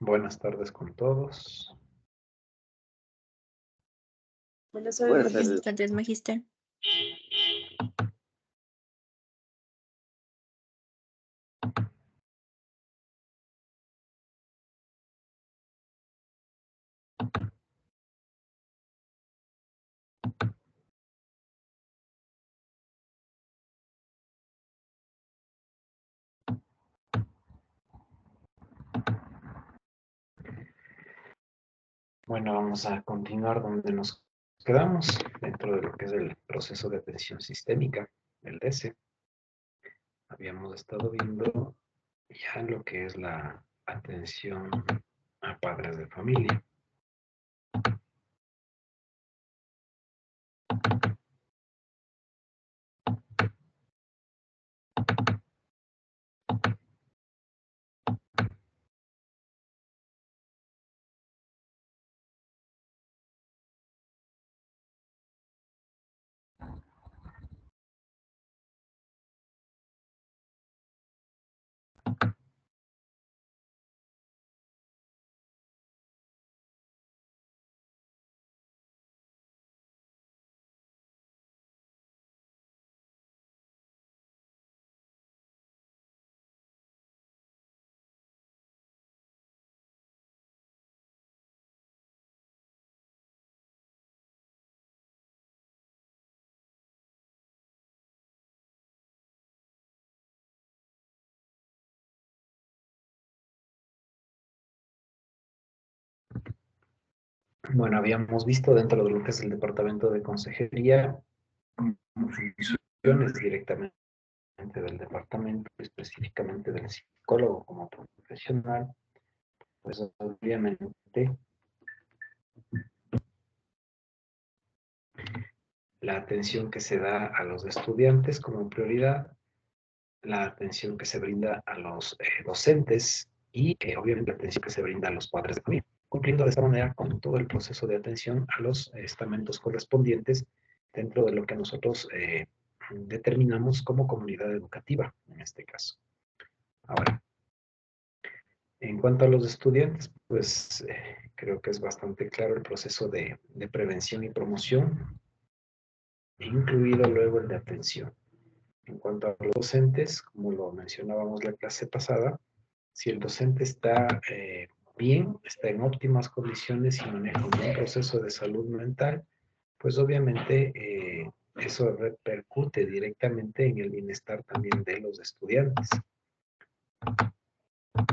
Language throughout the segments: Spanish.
Buenas tardes con todos. Buenas Buenas tardes, Magister. Bueno, vamos a continuar donde nos quedamos dentro de lo que es el proceso de atención sistémica, el DESE. Habíamos estado viendo ya lo que es la atención a padres de familia. Bueno, habíamos visto dentro de lo que es el departamento de consejería funciones directamente del departamento, específicamente del psicólogo como profesional, pues obviamente la atención que se da a los estudiantes como prioridad, la atención que se brinda a los docentes y obviamente la atención que se brinda a los padres de familia, cumpliendo de esta manera con todo el proceso de atención a los estamentos correspondientes dentro de lo que nosotros determinamos como comunidad educativa, en este caso. Ahora, en cuanto a los estudiantes, pues creo que es bastante claro el proceso de prevención y promoción, incluido luego el de atención. En cuanto a los docentes, como lo mencionábamos la clase pasada, si el docente está bien, está en óptimas condiciones y maneja un buen proceso de salud mental, pues obviamente eso repercute directamente en el bienestar también de los estudiantes.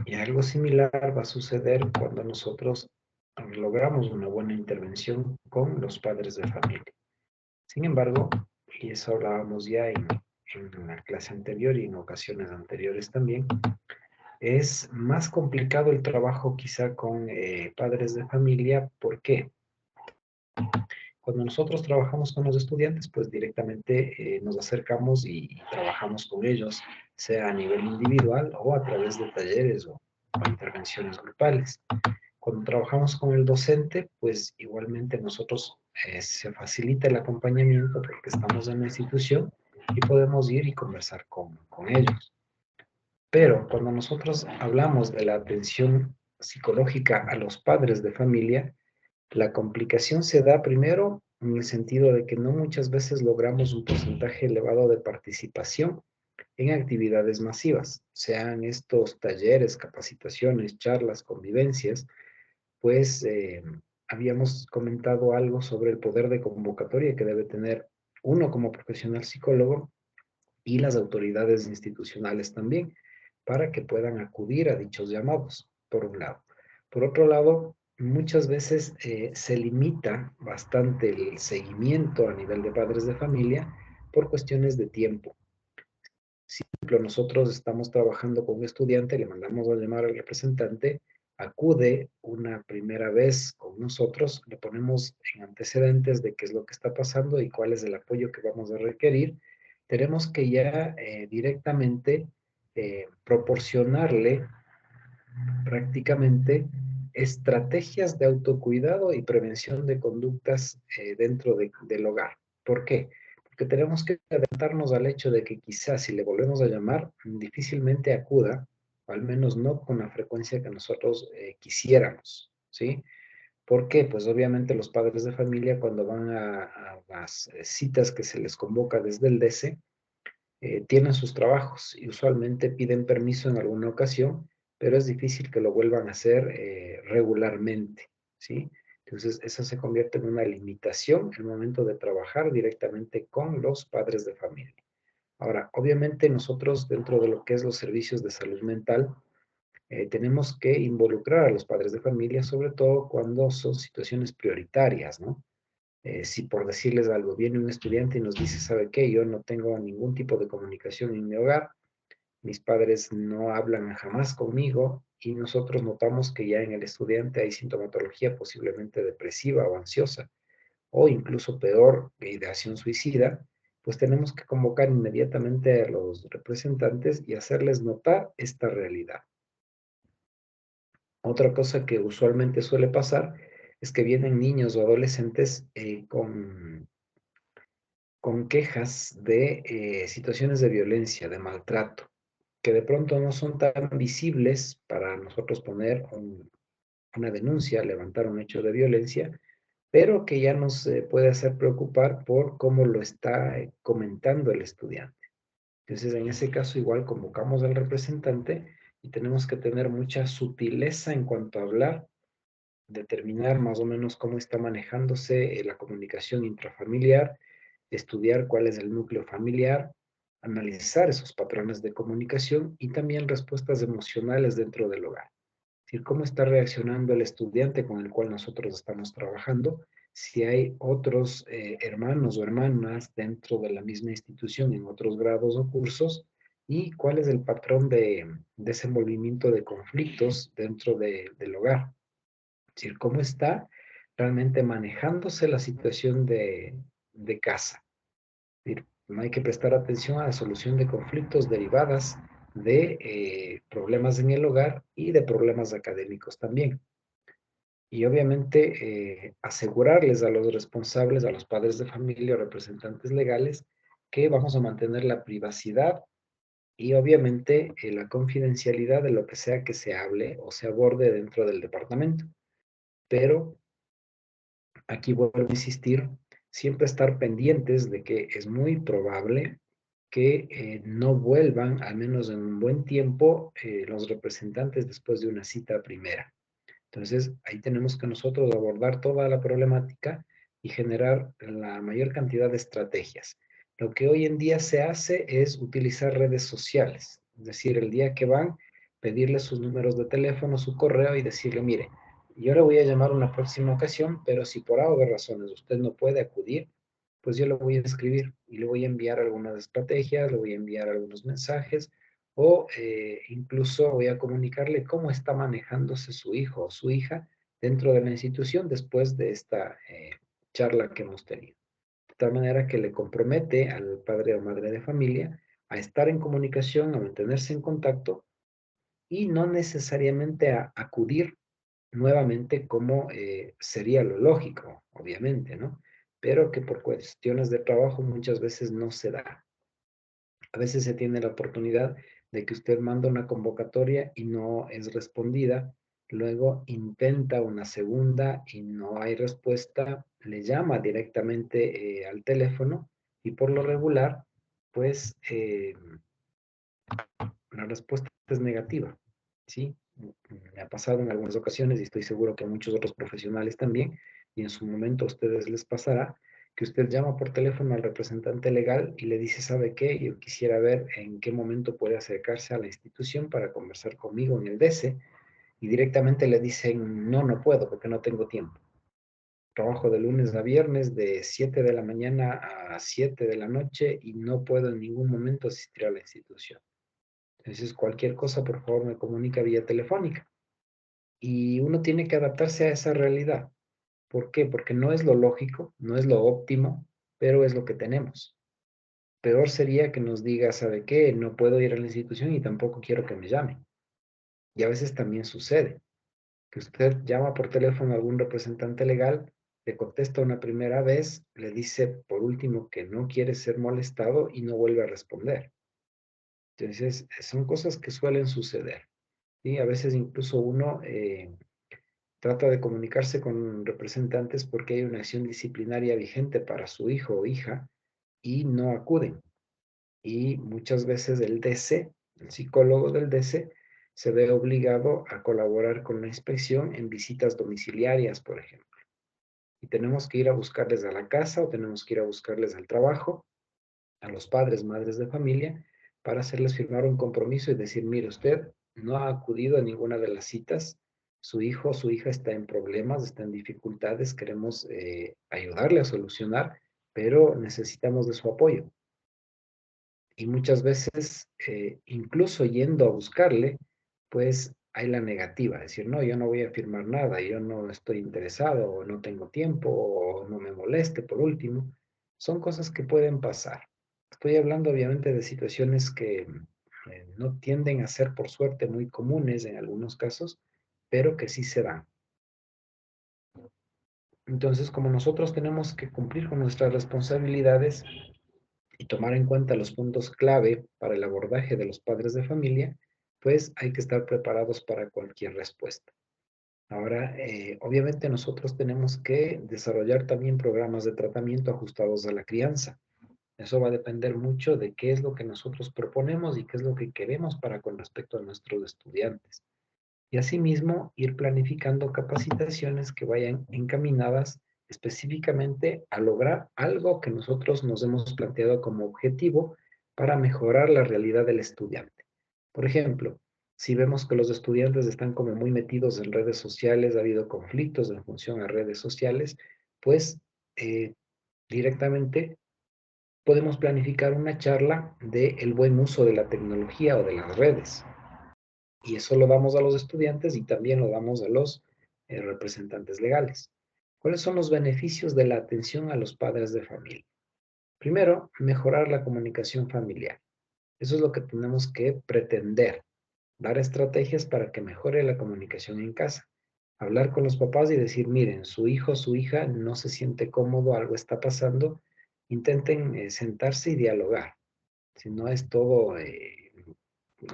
Y algo similar va a suceder cuando nosotros logramos una buena intervención con los padres de familia. Sin embargo, y eso hablábamos ya en la clase anterior y en ocasiones anteriores también, es más complicado el trabajo quizá con padres de familia. ¿Por qué? Cuando nosotros trabajamos con los estudiantes, pues directamente nos acercamos y trabajamos con ellos, sea a nivel individual o a través de talleres o intervenciones grupales. Cuando trabajamos con el docente, pues igualmente nosotros se facilita el acompañamiento porque estamos en la institución y podemos ir y conversar con ellos. Pero cuando nosotros hablamos de la atención psicológica a los padres de familia, la complicación se da primero en el sentido de que no muchas veces logramos un porcentaje elevado de participación en actividades masivas, sean estos talleres, capacitaciones, charlas, convivencias, pues habíamos comentado algo sobre el poder de convocatoria que debe tener uno como profesional psicólogo y las autoridades institucionales también, para que puedan acudir a dichos llamados, por un lado. Por otro lado, muchas veces se limita bastante el seguimiento a nivel de padres de familia por cuestiones de tiempo. Si, por ejemplo, nosotros estamos trabajando con un estudiante, le mandamos a llamar al representante, acude una primera vez con nosotros, le ponemos en antecedentes de qué es lo que está pasando y cuál es el apoyo que vamos a requerir. Tenemos que ya directamente proporcionarle prácticamente estrategias de autocuidado y prevención de conductas dentro del hogar. ¿Por qué? Porque tenemos que adaptarnos al hecho de que quizás si le volvemos a llamar, difícilmente acuda o al menos no con la frecuencia que nosotros quisiéramos, ¿sí? ¿Por qué? Pues obviamente los padres de familia cuando van a las citas que se les convoca desde el DC, tienen sus trabajos y usualmente piden permiso en alguna ocasión, pero es difícil que lo vuelvan a hacer regularmente, ¿sí? Entonces, eso se convierte en una limitación el momento de trabajar directamente con los padres de familia. Ahora, obviamente nosotros dentro de lo que es los servicios de salud mental, tenemos que involucrar a los padres de familia, sobre todo cuando son situaciones prioritarias, ¿no? Si por decirles algo, viene un estudiante y nos dice, ¿sabe qué? Yo no tengo ningún tipo de comunicación en mi hogar, mis padres no hablan jamás conmigo y nosotros notamos que ya en el estudiante hay sintomatología posiblemente depresiva o ansiosa o incluso peor, ideación suicida, pues tenemos que convocar inmediatamente a los representantes y hacerles notar esta realidad. Otra cosa que usualmente suele pasar es que vienen niños o adolescentes con quejas de situaciones de violencia, de maltrato, que de pronto no son tan visibles para nosotros poner una denuncia, levantar un hecho de violencia, pero que ya nos puede hacer preocupar por cómo lo está comentando el estudiante. Entonces, en ese caso, igual convocamos al representante y tenemos que tener mucha sutileza en cuanto a hablar, determinar más o menos cómo está manejándose la comunicación intrafamiliar, estudiar cuál es el núcleo familiar, analizar esos patrones de comunicación y también respuestas emocionales dentro del hogar. Es decir, cómo está reaccionando el estudiante con el cual nosotros estamos trabajando, si hay otros hermanos o hermanas dentro de la misma institución en otros grados o cursos y cuál es el patrón de desenvolvimiento de conflictos dentro del hogar. Es decir, cómo está realmente manejándose la situación de casa. Es decir, no hay que prestar atención a la solución de conflictos derivadas de problemas en el hogar y de problemas académicos también. Y obviamente asegurarles a los responsables, a los padres de familia o representantes legales, que vamos a mantener la privacidad y obviamente la confidencialidad de lo que sea que se hable o se aborde dentro del departamento. Pero aquí vuelvo a insistir, siempre estar pendientes de que es muy probable que no vuelvan, al menos en un buen tiempo, los representantes después de una cita primera. Entonces, ahí tenemos que nosotros abordar toda la problemática y generar la mayor cantidad de estrategias. Lo que hoy en día se hace es utilizar redes sociales, es decir, el día que van, pedirle sus números de teléfono, su correo y decirle, mire, yo le voy a llamar una próxima ocasión, pero si por algo de razones usted no puede acudir, pues yo le voy a escribir y le voy a enviar algunas estrategias, le voy a enviar algunos mensajes o incluso voy a comunicarle cómo está manejándose su hijo o su hija dentro de la institución después de esta charla que hemos tenido. De tal manera que le compromete al padre o madre de familia a estar en comunicación, a mantenerse en contacto y no necesariamente a acudir nuevamente como sería lo lógico, obviamente, ¿no? Pero que por cuestiones de trabajo muchas veces no se da. A veces se tiene la oportunidad de que usted manda una convocatoria y no es respondida, luego intenta una segunda y no hay respuesta, le llama directamente al teléfono y por lo regular, pues la respuesta es negativa, ¿sí? Me ha pasado en algunas ocasiones y estoy seguro que a muchos otros profesionales también, y en su momento a ustedes les pasará, que usted llama por teléfono al representante legal y le dice, ¿sabe qué? Yo quisiera ver en qué momento puede acercarse a la institución para conversar conmigo en el DC, y directamente le dicen, no, no puedo porque no tengo tiempo. Trabajo de lunes a viernes de 7 de la mañana a 7 de la noche y no puedo en ningún momento asistir a la institución. Entonces, cualquier cosa, por favor, me comunica vía telefónica. Y uno tiene que adaptarse a esa realidad. ¿Por qué? Porque no es lo lógico, no es lo óptimo, pero es lo que tenemos. Peor sería que nos diga, ¿sabe qué? No puedo ir a la institución y tampoco quiero que me llamen. Y a veces también sucede que usted llama por teléfono a algún representante legal, le contesta una primera vez, le dice por último que no quiere ser molestado y no vuelve a responder. Entonces, son cosas que suelen suceder. ¿sí? A veces incluso uno trata de comunicarse con representantes porque hay una acción disciplinaria vigente para su hijo o hija y no acuden. Y muchas veces el DC, el psicólogo del DC, se ve obligado a colaborar con la inspección en visitas domiciliarias, por ejemplo. Y tenemos que ir a buscarles a la casa o tenemos que ir a buscarles al trabajo, a los padres, madres de familia, para hacerles firmar un compromiso y decir, mire, usted no ha acudido a ninguna de las citas, su hijo o su hija está en problemas, está en dificultades, queremos ayudarle a solucionar, pero necesitamos de su apoyo. Y muchas veces, incluso yendo a buscarle, pues hay la negativa, decir, no, yo no voy a firmar nada, yo no estoy interesado, o no tengo tiempo, o no me moleste por último. Son cosas que pueden pasar. Estoy hablando obviamente de situaciones que no tienden a ser, por suerte, muy comunes en algunos casos, pero que sí se dan. Entonces, como nosotros tenemos que cumplir con nuestras responsabilidades, y tomar en cuenta los puntos clave para el abordaje de los padres de familia, pues hay que estar preparados para cualquier respuesta. Ahora, obviamente nosotros tenemos que desarrollar también programas de tratamiento ajustados a la crianza. Eso va a depender mucho de qué es lo que nosotros proponemos y qué es lo que queremos para con respecto a nuestros estudiantes. Y asimismo, ir planificando capacitaciones que vayan encaminadas específicamente a lograr algo que nosotros nos hemos planteado como objetivo para mejorar la realidad del estudiante. Por ejemplo, si vemos que los estudiantes están como muy metidos en redes sociales, ha habido conflictos en función a redes sociales, pues directamente podemos planificar una charla de el buen uso de la tecnología o de las redes. Y eso lo damos a los estudiantes y también lo damos a los representantes legales. ¿Cuáles son los beneficios de la atención a los padres de familia? Primero, mejorar la comunicación familiar. Eso es lo que tenemos que pretender, dar estrategias para que mejore la comunicación en casa. Hablar con los papás y decir, miren, su hijo o su hija no se siente cómodo, algo está pasando, intenten sentarse y dialogar. Si no es todo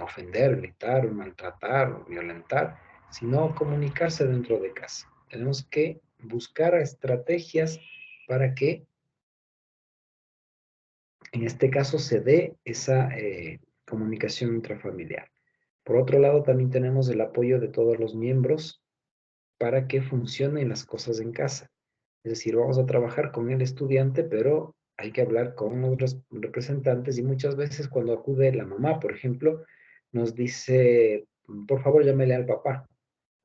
ofender, gritar, maltratar, violentar, sino comunicarse dentro de casa. Tenemos que buscar estrategias para que en este caso se dé esa comunicación intrafamiliar. Por otro lado, también tenemos el apoyo de todos los miembros para que funcionen las cosas en casa. Es decir, vamos a trabajar con el estudiante, pero hay que hablar con los representantes y muchas veces cuando acude la mamá, por ejemplo, nos dice, por favor, llámele al papá,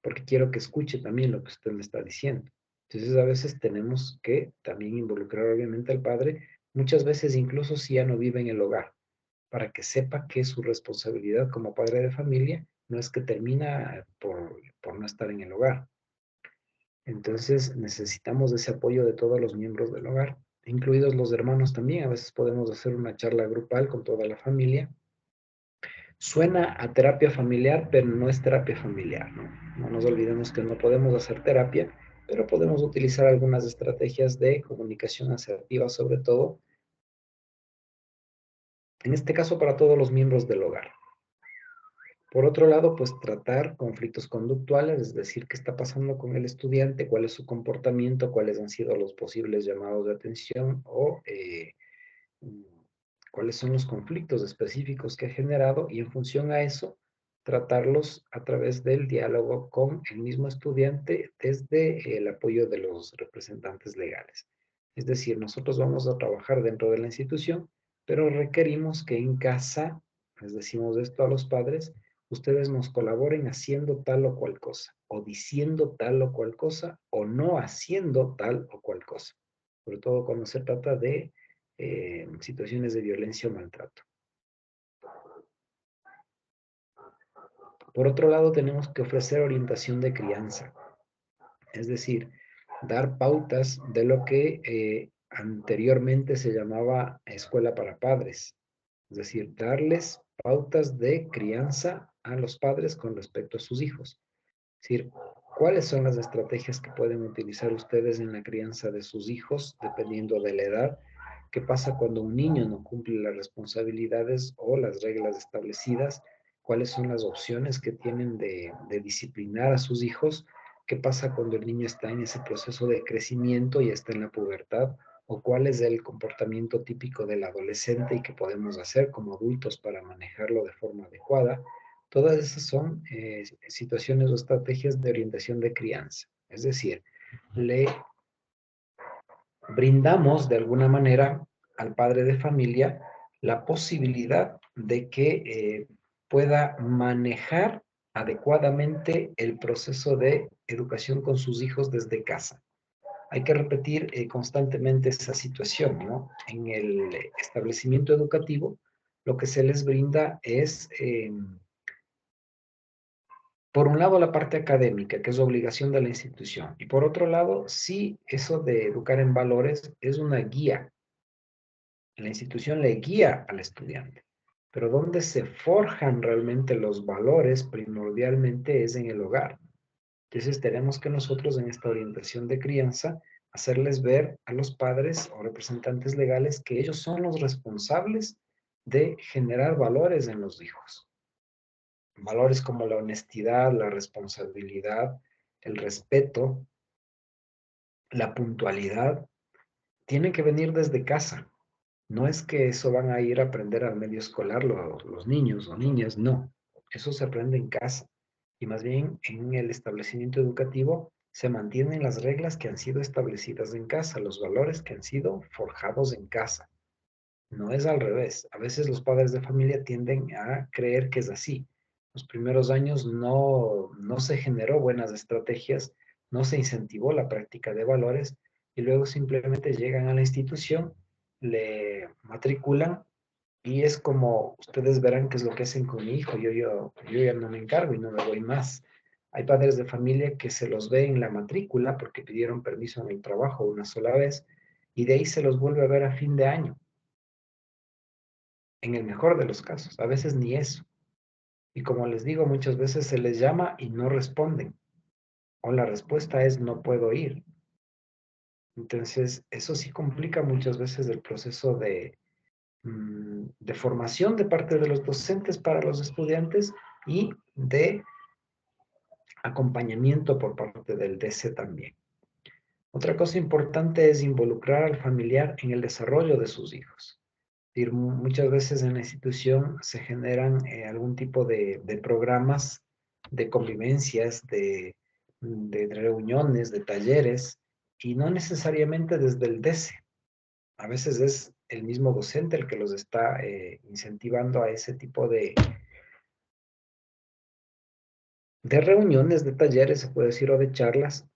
porque quiero que escuche también lo que usted me está diciendo. Entonces, a veces tenemos que también involucrar obviamente al padre, muchas veces incluso si ya no vive en el hogar, para que sepa que su responsabilidad como padre de familia no es que termina por no estar en el hogar. Entonces necesitamos ese apoyo de todos los miembros del hogar, incluidos los hermanos también. A veces podemos hacer una charla grupal con toda la familia. Suena a terapia familiar, pero no es terapia familiar, ¿no? No nos olvidemos que no podemos hacer terapia, pero podemos utilizar algunas estrategias de comunicación asertiva, sobre todo, en este caso para todos los miembros del hogar. Por otro lado, pues tratar conflictos conductuales, es decir, qué está pasando con el estudiante, cuál es su comportamiento, cuáles han sido los posibles llamados de atención o mm, cuáles son los conflictos específicos que ha generado y en función a eso, tratarlos a través del diálogo con el mismo estudiante desde el apoyo de los representantes legales. Es decir, nosotros vamos a trabajar dentro de la institución, pero requerimos que en casa, les decimos esto a los padres, ustedes nos colaboren haciendo tal o cual cosa, o diciendo tal o cual cosa, o no haciendo tal o cual cosa. Sobre todo cuando se trata de situaciones de violencia o maltrato. Por otro lado, tenemos que ofrecer orientación de crianza, es decir, dar pautas de lo que anteriormente se llamaba escuela para padres, es decir, darles pautas de crianza a los padres con respecto a sus hijos. Es decir, ¿cuáles son las estrategias que pueden utilizar ustedes en la crianza de sus hijos, dependiendo de la edad? ¿Qué pasa cuando un niño no cumple las responsabilidades o las reglas establecidas? cuáles son las opciones que tienen de disciplinar a sus hijos, qué pasa cuando el niño está en ese proceso de crecimiento y está en la pubertad, o cuál es el comportamiento típico del adolescente y qué podemos hacer como adultos para manejarlo de forma adecuada. Todas esas son situaciones o estrategias de orientación de crianza. Es decir, le brindamos de alguna manera al padre de familia la posibilidad de que pueda manejar adecuadamente el proceso de educación con sus hijos desde casa. Hay que repetir constantemente esa situación, ¿no? En el establecimiento educativo, lo que se les brinda es, por un lado, la parte académica, que es obligación de la institución, y por otro lado, sí, eso de educar en valores es una guía. La institución le guía al estudiante, pero donde se forjan realmente los valores primordialmente es en el hogar. Entonces tenemos que nosotros en esta orientación de crianza hacerles ver a los padres o representantes legales que ellos son los responsables de generar valores en los hijos. Valores como la honestidad, la responsabilidad, el respeto, la puntualidad, tienen que venir desde casa. No es que eso van a ir a aprender al medio escolar los niños o niñas, no. Eso se aprende en casa. Y más bien en el establecimiento educativo se mantienen las reglas que han sido establecidas en casa, los valores que han sido forjados en casa. No es al revés. A veces los padres de familia tienden a creer que es así. Los primeros años no se generó buenas estrategias, no se incentivó la práctica de valores y luego simplemente llegan a la institución, le matriculan y es como ustedes verán qué es lo que hacen con mi hijo. Yo ya no me encargo y no me voy más. Hay padres de familia que se los ve en la matrícula porque pidieron permiso en el trabajo una sola vez y de ahí se los vuelve a ver a fin de año en el mejor de los casos, a veces ni eso. Y como les digo, muchas veces se les llama y no responden, o la respuesta es no puedo ir. Entonces, eso sí complica muchas veces el proceso de formación de parte de los docentes para los estudiantes y de acompañamiento por parte del DC también. Otra cosa importante es involucrar al familiar en el desarrollo de sus hijos. Muchas veces en la institución se generan algún tipo de programas, de convivencias, de reuniones, de talleres, y no necesariamente desde el DC. A veces es el mismo docente el que los está incentivando a ese tipo de reuniones, de talleres, se puede decir, o de charlas,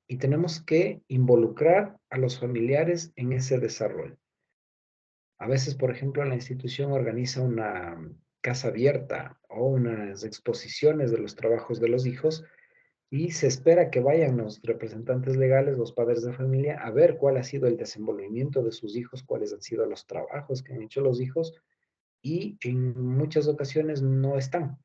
y tenemos que involucrar a los familiares en ese desarrollo. A veces, por ejemplo, la institución organiza una casa abierta o unas exposiciones de los trabajos de los hijos y se espera que vayan los representantes legales, los padres de familia, a ver cuál ha sido el desenvolvimiento de sus hijos, cuáles han sido los trabajos que han hecho los hijos y en muchas ocasiones no están.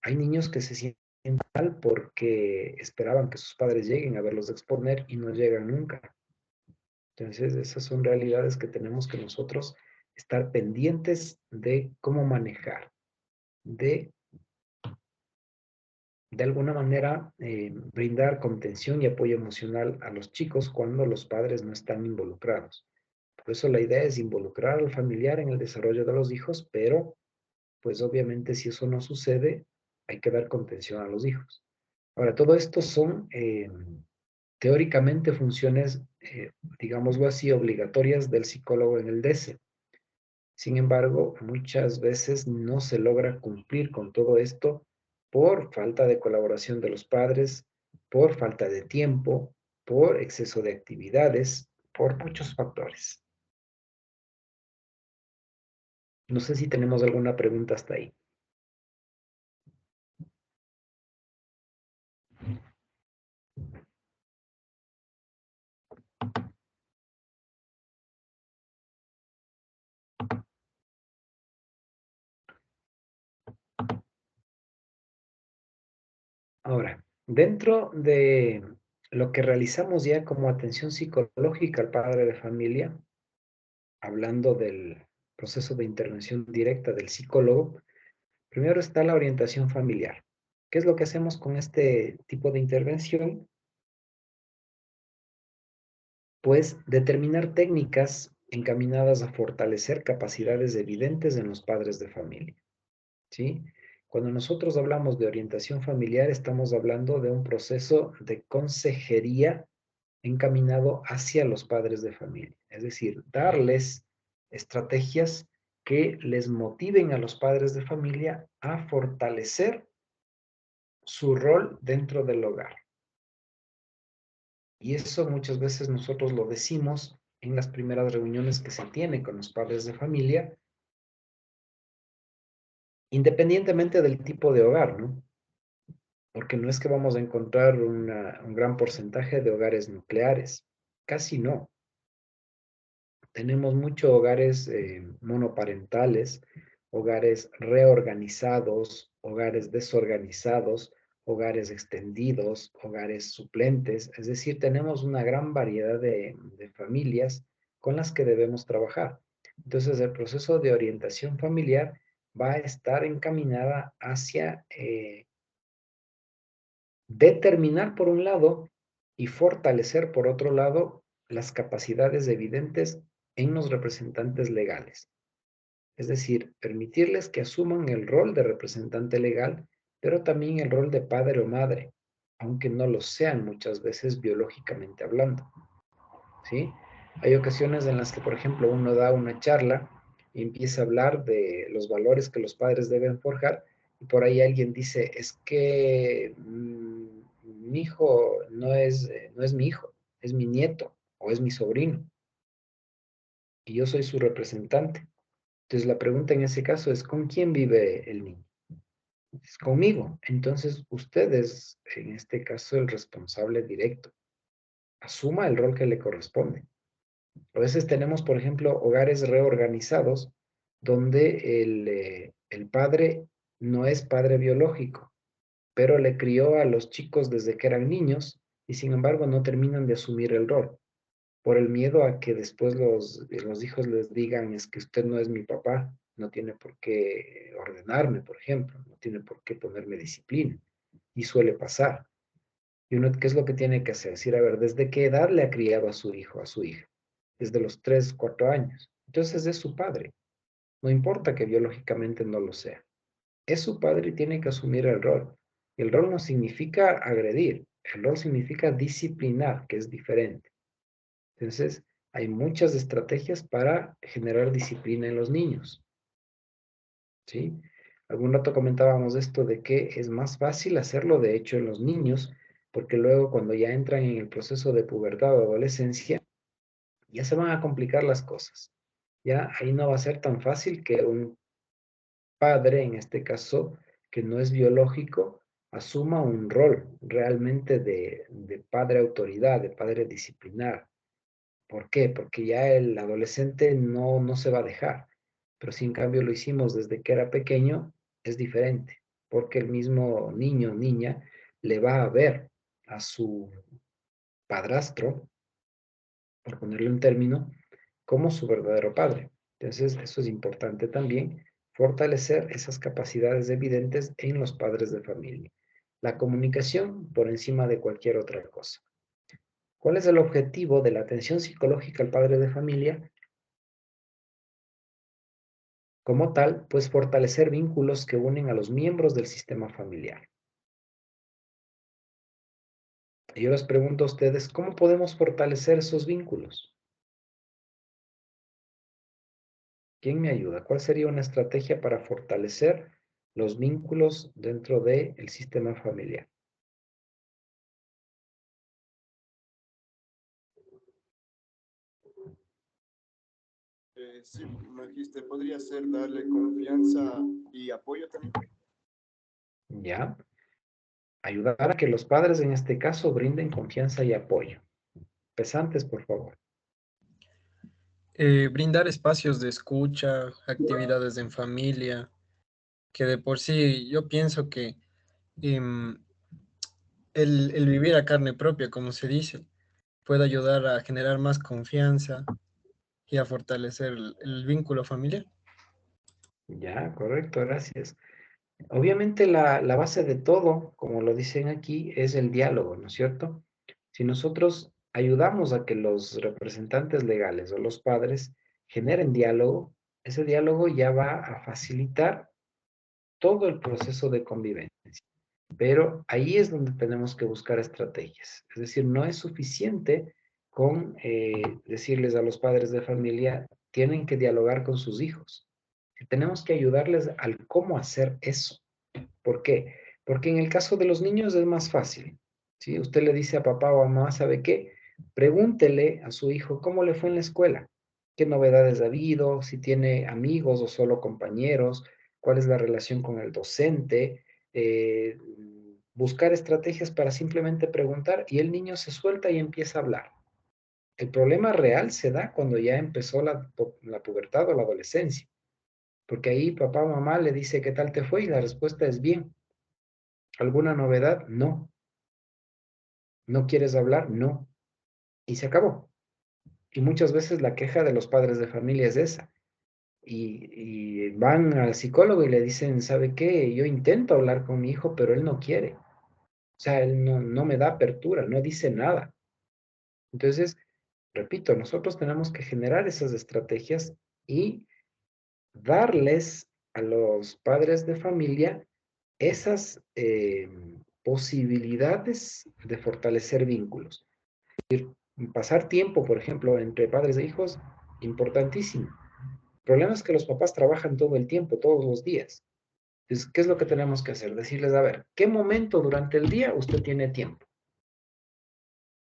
Hay niños que se sienten mal porque esperaban que sus padres lleguen a verlos exponer y no llegan nunca. Entonces, esas son realidades que tenemos que nosotros estar pendientes de cómo manejar, de, de alguna manera brindar contención y apoyo emocional a los chicos cuando los padres no están involucrados. Por eso la idea es involucrar al familiar en el desarrollo de los hijos, pero pues obviamente si eso no sucede, hay que dar contención a los hijos. Ahora, todo esto son teóricamente funciones, digámoslo así, obligatorias del psicólogo en el DC. Sin embargo, muchas veces no se logra cumplir con todo esto por falta de colaboración de los padres, por falta de tiempo, por exceso de actividades, por muchos factores. No sé si tenemos alguna pregunta hasta ahí. Ahora, dentro de lo que realizamos ya como atención psicológica al padre de familia, hablando del proceso de intervención directa del psicólogo, Primero está la orientación familiar. ¿Qué es lo que hacemos con este tipo de intervención? Pues determinar técnicas encaminadas a fortalecer capacidades evidentes en los padres de familia, ¿sí? Cuando nosotros hablamos de orientación familiar, estamos hablando de un proceso de consejería encaminado hacia los padres de familia, es decir, darles estrategias que les motiven a los padres de familia a fortalecer su rol dentro del hogar. Y eso muchas veces nosotros lo decimos en las primeras reuniones que se tiene con los padres de familia, independientemente del tipo de hogar, ¿no? Porque no es que vamos a encontrar un gran porcentaje de hogares nucleares, casi no. Tenemos muchos hogares monoparentales, hogares reorganizados, hogares desorganizados, hogares extendidos, hogares suplentes. Es decir, tenemos una gran variedad de familias con las que debemos trabajar. Entonces, el proceso de orientación familiar va a estar encaminada hacia determinar por un lado y fortalecer por otro lado las capacidades evidentes en los representantes legales. Es decir, permitirles que asuman el rol de representante legal, pero también el rol de padre o madre, aunque no lo sean muchas veces biológicamente hablando. ¿Sí? Hay ocasiones en las que, por ejemplo, uno da una charla y empieza a hablar de los valores que los padres deben forjar y por ahí alguien dice, es que mi hijo no es mi hijo, es mi nieto o es mi sobrino y yo soy su representante. Entonces la pregunta en ese caso es, ¿con quién vive el niño? Es conmigo. Entonces usted es, en este caso, el responsable directo. Asuma el rol que le corresponde. A veces tenemos, por ejemplo, hogares reorganizados donde el padre no es padre biológico, pero le crió a los chicos desde que eran niños y sin embargo no terminan de asumir el rol por el miedo a que después los hijos les digan es que usted no es mi papá, no tiene por qué ordenarme, por ejemplo, no tiene por qué ponerme disciplina. Y suele pasar. Y uno, ¿qué es lo que tiene que hacer? Decir, a ver, ¿desde qué edad le ha criado a su hijo, a su hija? Desde los 3, 4 años. Entonces es su padre. No importa que biológicamente no lo sea. Es su padre y tiene que asumir el rol. Y el rol no significa agredir, el rol significa disciplinar, que es diferente. Entonces, hay muchas estrategias para generar disciplina en los niños, ¿sí? Algún rato comentábamos esto de que es más fácil hacerlo, de hecho, en los niños, porque luego cuando ya entran en el proceso de pubertad o adolescencia, ya se van a complicar las cosas. Ya ahí no va a ser tan fácil que un padre, en este caso, que no es biológico, asuma un rol realmente de padre autoridad, de padre disciplinar. ¿Por qué? Porque ya el adolescente no se va a dejar. Pero si en cambio lo hicimos desde que era pequeño, es diferente. Porque el mismo niño o niña le va a ver a su padrastro, por ponerle un término, como su verdadero padre. Entonces, eso es importante también, fortalecer esas capacidades evidentes en los padres de familia. La comunicación por encima de cualquier otra cosa. ¿Cuál es el objetivo de la atención psicológica al padre de familia? Como tal, pues fortalecer vínculos que unen a los miembros del sistema familiar. Y yo les pregunto a ustedes, ¿cómo podemos fortalecer esos vínculos? ¿Quién me ayuda? ¿Cuál sería una estrategia para fortalecer los vínculos dentro del sistema familiar? Sí, Magister, podría ser darle confianza y apoyo también. ¿Ya? Ayudar a que los padres en este caso brinden confianza y apoyo. Pesantes, por favor. Brindar espacios de escucha, actividades en familia, que de por sí yo pienso que em, el vivir a carne propia, como se dice, puede ayudar a generar más confianza y a fortalecer el vínculo familiar. Ya, correcto, gracias. Obviamente la base de todo, como lo dicen aquí, es el diálogo, ¿no es cierto? Si nosotros ayudamos a que los representantes legales o los padres generen diálogo, ese diálogo ya va a facilitar todo el proceso de convivencia. Pero ahí es donde tenemos que buscar estrategias. Es decir, no es suficiente con decirles a los padres de familia, tienen que dialogar con sus hijos. Tenemos que ayudarles al cómo hacer eso. ¿Por qué? Porque en el caso de los niños es más fácil. Si usted le dice a papá o a mamá, ¿sabe qué? Pregúntele a su hijo cómo le fue en la escuela, qué novedades ha habido, si tiene amigos o solo compañeros, cuál es la relación con el docente, buscar estrategias para simplemente preguntar y el niño se suelta y empieza a hablar. El problema real se da cuando ya empezó la pubertad o la adolescencia, porque ahí papá o mamá le dice, ¿qué tal te fue? Y la respuesta es bien. ¿Alguna novedad? No. ¿No quieres hablar? No. Y se acabó. Y muchas veces la queja de los padres de familia es esa. Y van al psicólogo y le dicen, ¿sabe qué? Yo intento hablar con mi hijo, pero él no quiere. O sea, él no me da apertura, no dice nada. Entonces, repito, nosotros tenemos que generar esas estrategias y darles a los padres de familia esas posibilidades de fortalecer vínculos. Pasar tiempo, por ejemplo, entre padres e hijos, importantísimo. El problema es que los papás trabajan todo el tiempo, todos los días. Entonces, ¿qué es lo que tenemos que hacer? Decirles, a ver, ¿qué momento durante el día usted tiene tiempo?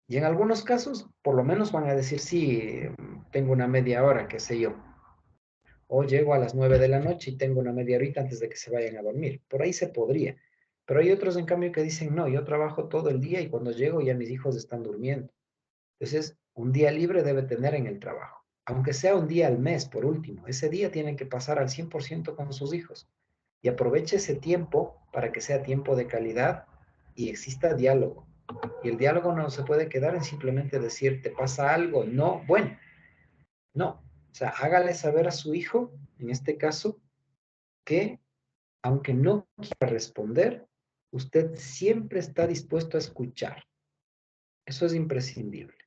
Y en algunos casos, por lo menos van a decir, sí, tengo una media hora, qué sé yo. O llego a las 9 de la noche y tengo una media horita antes de que se vayan a dormir. Por ahí se podría. Pero hay otros, en cambio, que dicen, no, yo trabajo todo el día y cuando llego ya mis hijos están durmiendo. Entonces, un día libre debe tener en el trabajo, aunque sea un día al mes, por último. Ese día tienen que pasar al 100% con sus hijos y aproveche ese tiempo para que sea tiempo de calidad y exista diálogo. Y el diálogo no se puede quedar en simplemente decir, ¿te pasa algo? No, bueno, no. O sea, hágale saber a su hijo, en este caso, que aunque no quiera responder, usted siempre está dispuesto a escuchar. Eso es imprescindible.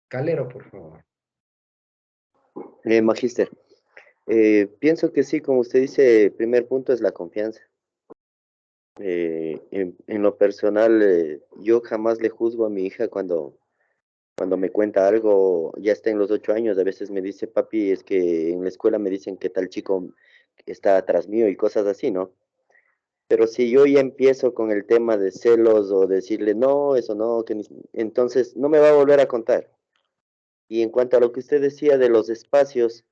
Calero, por favor. Magíster, pienso que sí, como usted dice, el primer punto es la confianza. En lo personal, yo jamás le juzgo a mi hija cuando me cuenta algo, ya está en los 8 años, a veces me dice, papi, es que en la escuela me dicen que tal chico está atrás mío y cosas así, ¿no? Pero si yo ya empiezo con el tema de celos o decirle, no, eso no, entonces no me va a volver a contar. Y en cuanto a lo que usted decía de los espacios,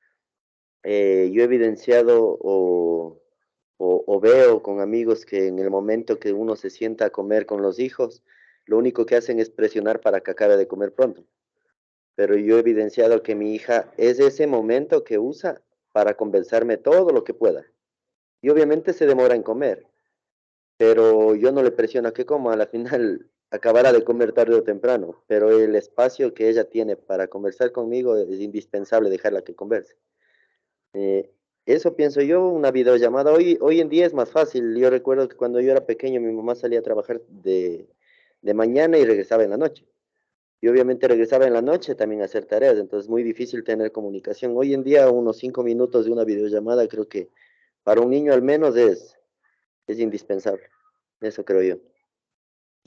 yo he evidenciado o veo con amigos que en el momento que uno se sienta a comer con los hijos, lo único que hacen es presionar para que acabe de comer pronto. Pero yo he evidenciado que mi hija es ese momento que usa para convencerme todo lo que pueda. Y obviamente se demora en comer, pero yo no le presiono a que coma, a la final acabará de comer tarde o temprano, pero el espacio que ella tiene para conversar conmigo es indispensable dejarla que converse. Eh, Eso pienso yo, una videollamada. Hoy en día es más fácil. Yo recuerdo que cuando yo era pequeño, mi mamá salía a trabajar de mañana y regresaba en la noche. Y obviamente regresaba en la noche también a hacer tareas, entonces es muy difícil tener comunicación. Hoy en día, unos 5 minutos de una videollamada, creo que para un niño al menos es indispensable. Eso creo yo.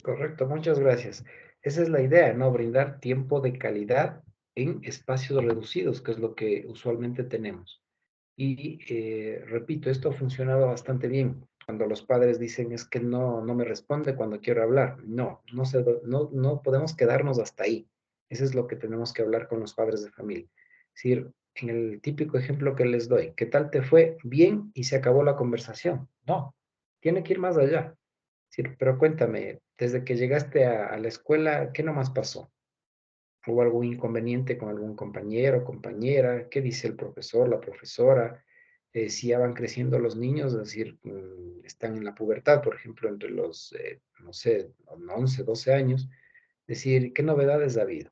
Correcto, muchas gracias. Esa es la idea, ¿no? Brindar tiempo de calidad en espacios reducidos, que es lo que usualmente tenemos. Y repito, esto ha funcionado bastante bien. Cuando los padres dicen es que no me responde cuando quiero hablar. No podemos quedarnos hasta ahí. Eso es lo que tenemos que hablar con los padres de familia. Es decir, en el típico ejemplo que les doy, ¿qué tal te fue? Bien y se acabó la conversación. No, tiene que ir más allá. Es decir, pero cuéntame, desde que llegaste a la escuela, ¿qué nomás pasó? ¿Hubo algún inconveniente con algún compañero, compañera? ¿Qué dice el profesor, la profesora? Si ya van creciendo los niños, es decir, están en la pubertad, por ejemplo, entre los, no sé, 11, 12 años, decir, ¿qué novedades ha habido?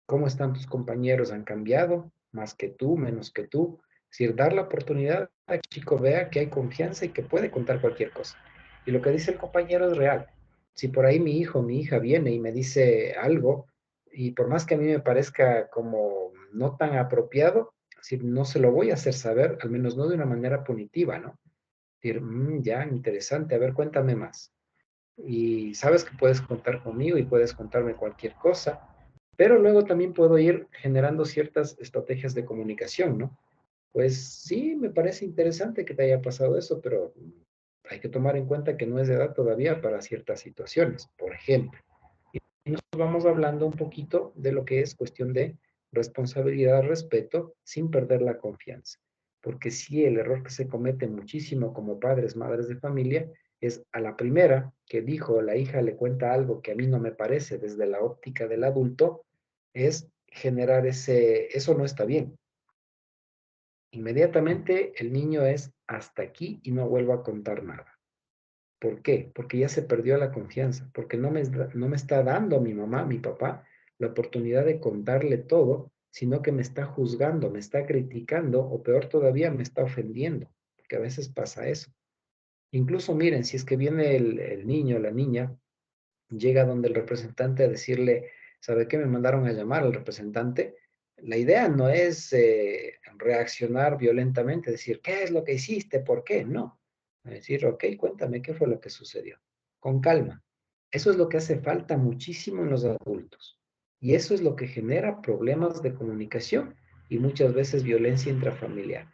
¿Cómo están tus compañeros? ¿Han cambiado? ¿Más que tú, menos que tú? Es decir, dar la oportunidad a que el chico vea que hay confianza y que puede contar cualquier cosa. Y lo que dice el compañero es real. Si por ahí mi hijo o mi hija viene y me dice algo, y por más que a mí me parezca como no tan apropiado, es decir, no se lo voy a hacer saber, al menos no de una manera punitiva, ¿no? Es decir, ya, interesante, a ver, cuéntame más. Y sabes que puedes contar conmigo y puedes contarme cualquier cosa, pero luego también puedo ir generando ciertas estrategias de comunicación, ¿no? Pues sí, me parece interesante que te haya pasado eso, pero hay que tomar en cuenta que no es de edad todavía para ciertas situaciones, por ejemplo. Y nos vamos hablando un poquito de lo que es cuestión de responsabilidad, respeto, sin perder la confianza. Porque sí, el error que se comete muchísimo como padres, madres de familia, es a la primera que dijo la hija le cuenta algo que a mí no me parece desde la óptica del adulto, es generar eso no está bien. Inmediatamente el niño es hasta aquí y no vuelvo a contar nada. ¿Por qué? Porque ya se perdió la confianza, porque no me está dando mi mamá, mi papá, la oportunidad de contarle todo, sino que me está juzgando, me está criticando o peor todavía, me está ofendiendo, porque a veces pasa eso. Incluso miren, si es que viene el niño o la niña, llega donde el representante a decirle, ¿sabe qué? Me mandaron a llamar al representante. La idea no es reaccionar violentamente, decir, ¿qué es lo que hiciste? ¿Por qué? No. Es decir, ok, cuéntame qué fue lo que sucedió. Con calma. Eso es lo que hace falta muchísimo en los adultos. Y eso es lo que genera problemas de comunicación y muchas veces violencia intrafamiliar,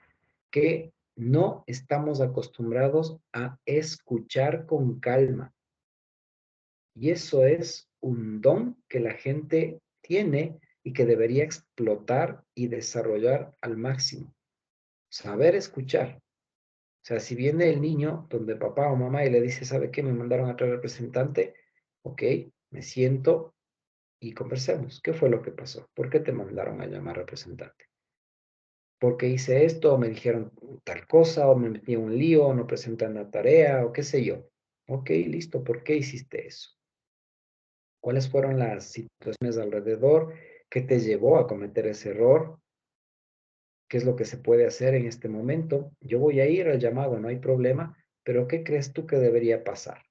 que no estamos acostumbrados a escuchar con calma. Y eso es un don que la gente tiene y que debería explotar y desarrollar al máximo. Saber escuchar. O sea, si viene el niño donde papá o mamá y le dice, ¿sabe qué? Me mandaron a traer representante. Ok, me siento y conversemos. ¿Qué fue lo que pasó? ¿Por qué te mandaron a llamar representante? Porque hice esto, o me dijeron tal cosa, o me metí en un lío, o no presentan la tarea, o qué sé yo. Ok, listo, ¿por qué hiciste eso? ¿Cuáles fueron las situaciones alrededor? ¿Qué te llevó a cometer ese error? ¿Qué es lo que se puede hacer en este momento? Yo voy a ir al llamado, no hay problema, pero ¿qué crees tú que debería pasar?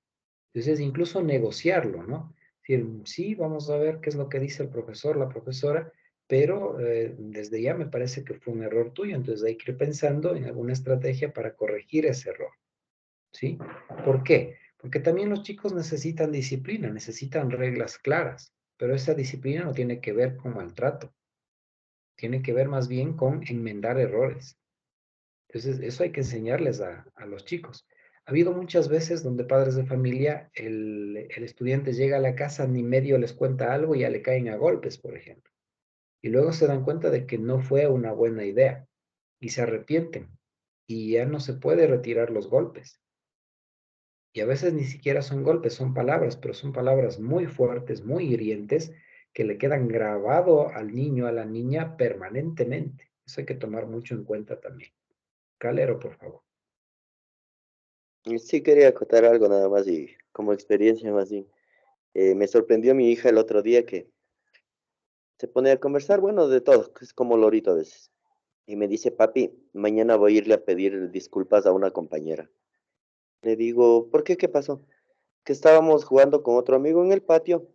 Entonces, incluso negociarlo, ¿no? Es decir, sí, vamos a ver qué es lo que dice el profesor, la profesora, pero desde ya me parece que fue un error tuyo, entonces hay que ir pensando en alguna estrategia para corregir ese error. ¿Sí? ¿Por qué? Porque también los chicos necesitan disciplina, necesitan reglas claras, pero esa disciplina no tiene que ver con maltrato, tiene que ver más bien con enmendar errores. Entonces, eso hay que enseñarles a los chicos. Ha habido muchas veces donde padres de familia, el estudiante llega a la casa, ni medio les cuenta algo y ya le caen a golpes, por ejemplo. Y luego se dan cuenta de que no fue una buena idea y se arrepienten y ya no se puede retirar los golpes. Y a veces ni siquiera son golpes, son palabras, pero son palabras muy fuertes, muy hirientes, que le quedan grabado al niño, a la niña permanentemente. Eso hay que tomar mucho en cuenta también. Calero, por favor. Y sí quería acotar algo nada más y como experiencia más bien. Me sorprendió mi hija el otro día que se pone a conversar, bueno, de todo, que es como lorito a veces. Y me dice, papi, mañana voy a irle a pedir disculpas a una compañera. Le digo, ¿por qué? ¿Qué pasó? Que estábamos jugando con otro amigo en el patio,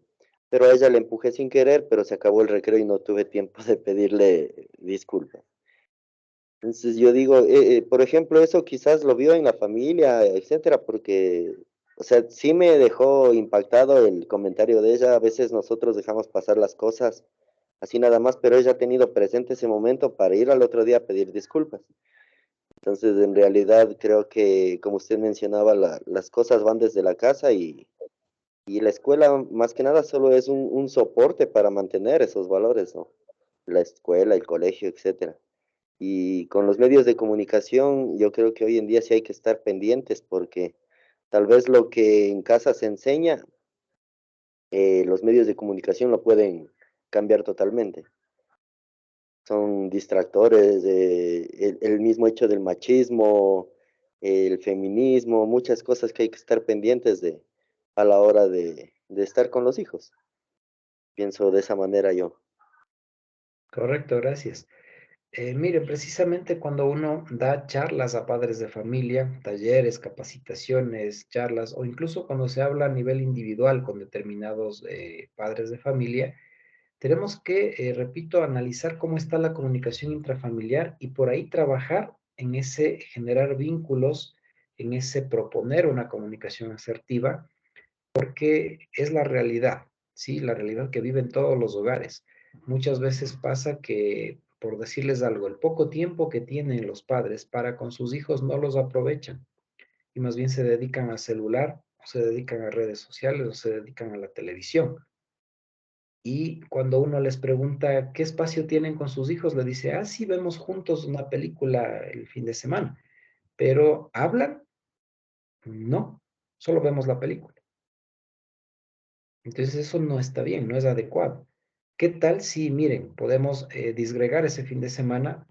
pero a ella le empujé sin querer, pero se acabó el recreo y no tuve tiempo de pedirle disculpas. Entonces yo digo, por ejemplo, eso quizás lo vio en la familia, etcétera, porque, o sea, sí me dejó impactado el comentario de ella. A veces nosotros dejamos pasar las cosas así nada más, pero ella ha tenido presente ese momento para ir al otro día a pedir disculpas. Entonces, en realidad, creo que, como usted mencionaba, las cosas van desde la casa y la escuela, más que nada, solo es un soporte para mantener esos valores, ¿no? La escuela, el colegio, etcétera. Y con los medios de comunicación, yo creo que hoy en día sí hay que estar pendientes porque tal vez lo que en casa se enseña, los medios de comunicación lo pueden cambiar totalmente. Son distractores, el mismo hecho del machismo, el feminismo, muchas cosas que hay que estar pendientes de a la hora de estar con los hijos. Pienso de esa manera yo. Correcto, gracias. Miren, precisamente cuando uno da charlas a padres de familia, talleres, capacitaciones, charlas, o incluso cuando se habla a nivel individual con determinados padres de familia, tenemos que, repito, analizar cómo está la comunicación intrafamiliar y por ahí trabajar en ese generar vínculos, en ese proponer una comunicación asertiva, porque es la realidad, ¿sí? La realidad que viven todos los hogares. Muchas veces pasa que, por decirles algo, el poco tiempo que tienen los padres para con sus hijos no los aprovechan y más bien se dedican al celular, o se dedican a redes sociales, o se dedican a la televisión. Y cuando uno les pregunta qué espacio tienen con sus hijos, le dice, ah, sí, vemos juntos una película el fin de semana, pero ¿hablan? No, solo vemos la película. Entonces eso no está bien, no es adecuado. ¿Qué tal si, miren, podemos disgregar ese fin de semana,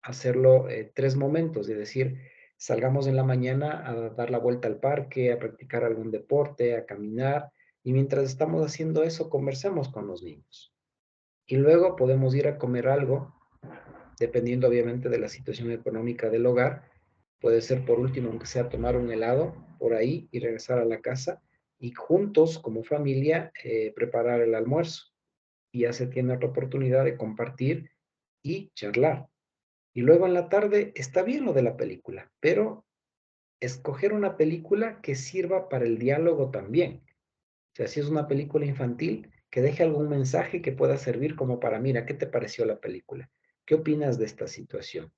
hacerlo 3 momentos, es decir, salgamos en la mañana a dar la vuelta al parque, a practicar algún deporte, a caminar, y mientras estamos haciendo eso, conversemos con los niños. Y luego podemos ir a comer algo, dependiendo obviamente de la situación económica del hogar. Puede ser por último, aunque sea tomar un helado por ahí y regresar a la casa y juntos como familia preparar el almuerzo. Y ya se tiene otra oportunidad de compartir y charlar. Y luego en la tarde está bien lo de la película, pero escoger una película que sirva para el diálogo también. O sea, si es una película infantil, que deje algún mensaje que pueda servir como para, mira, ¿qué te pareció la película? ¿Qué opinas de esta situación?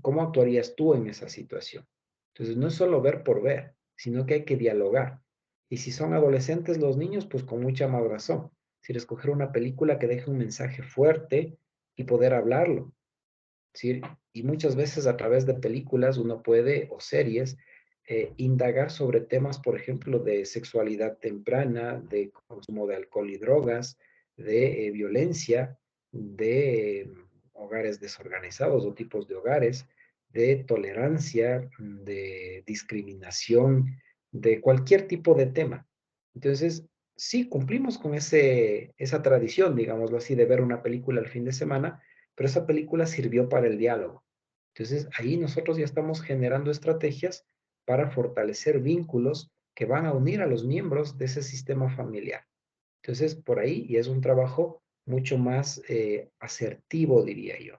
¿Cómo actuarías tú en esa situación? Entonces, no es solo ver por ver, sino que hay que dialogar. Y si son adolescentes los niños, pues con mucha más razón. Si escoger una película que deje un mensaje fuerte y poder hablarlo. ¿Sí? Y muchas veces a través de películas uno puede, o series, indagar sobre temas, por ejemplo, de sexualidad temprana, de consumo de alcohol y drogas, de violencia, de hogares desorganizados o tipos de hogares, de tolerancia, de discriminación, de cualquier tipo de tema. Entonces, sí, cumplimos con esa tradición, digámoslo así, de ver una película el fin de semana, pero esa película sirvió para el diálogo. Entonces, ahí nosotros ya estamos generando estrategias para fortalecer vínculos que van a unir a los miembros de ese sistema familiar. Entonces, por ahí ya es un trabajo mucho más asertivo, diría yo.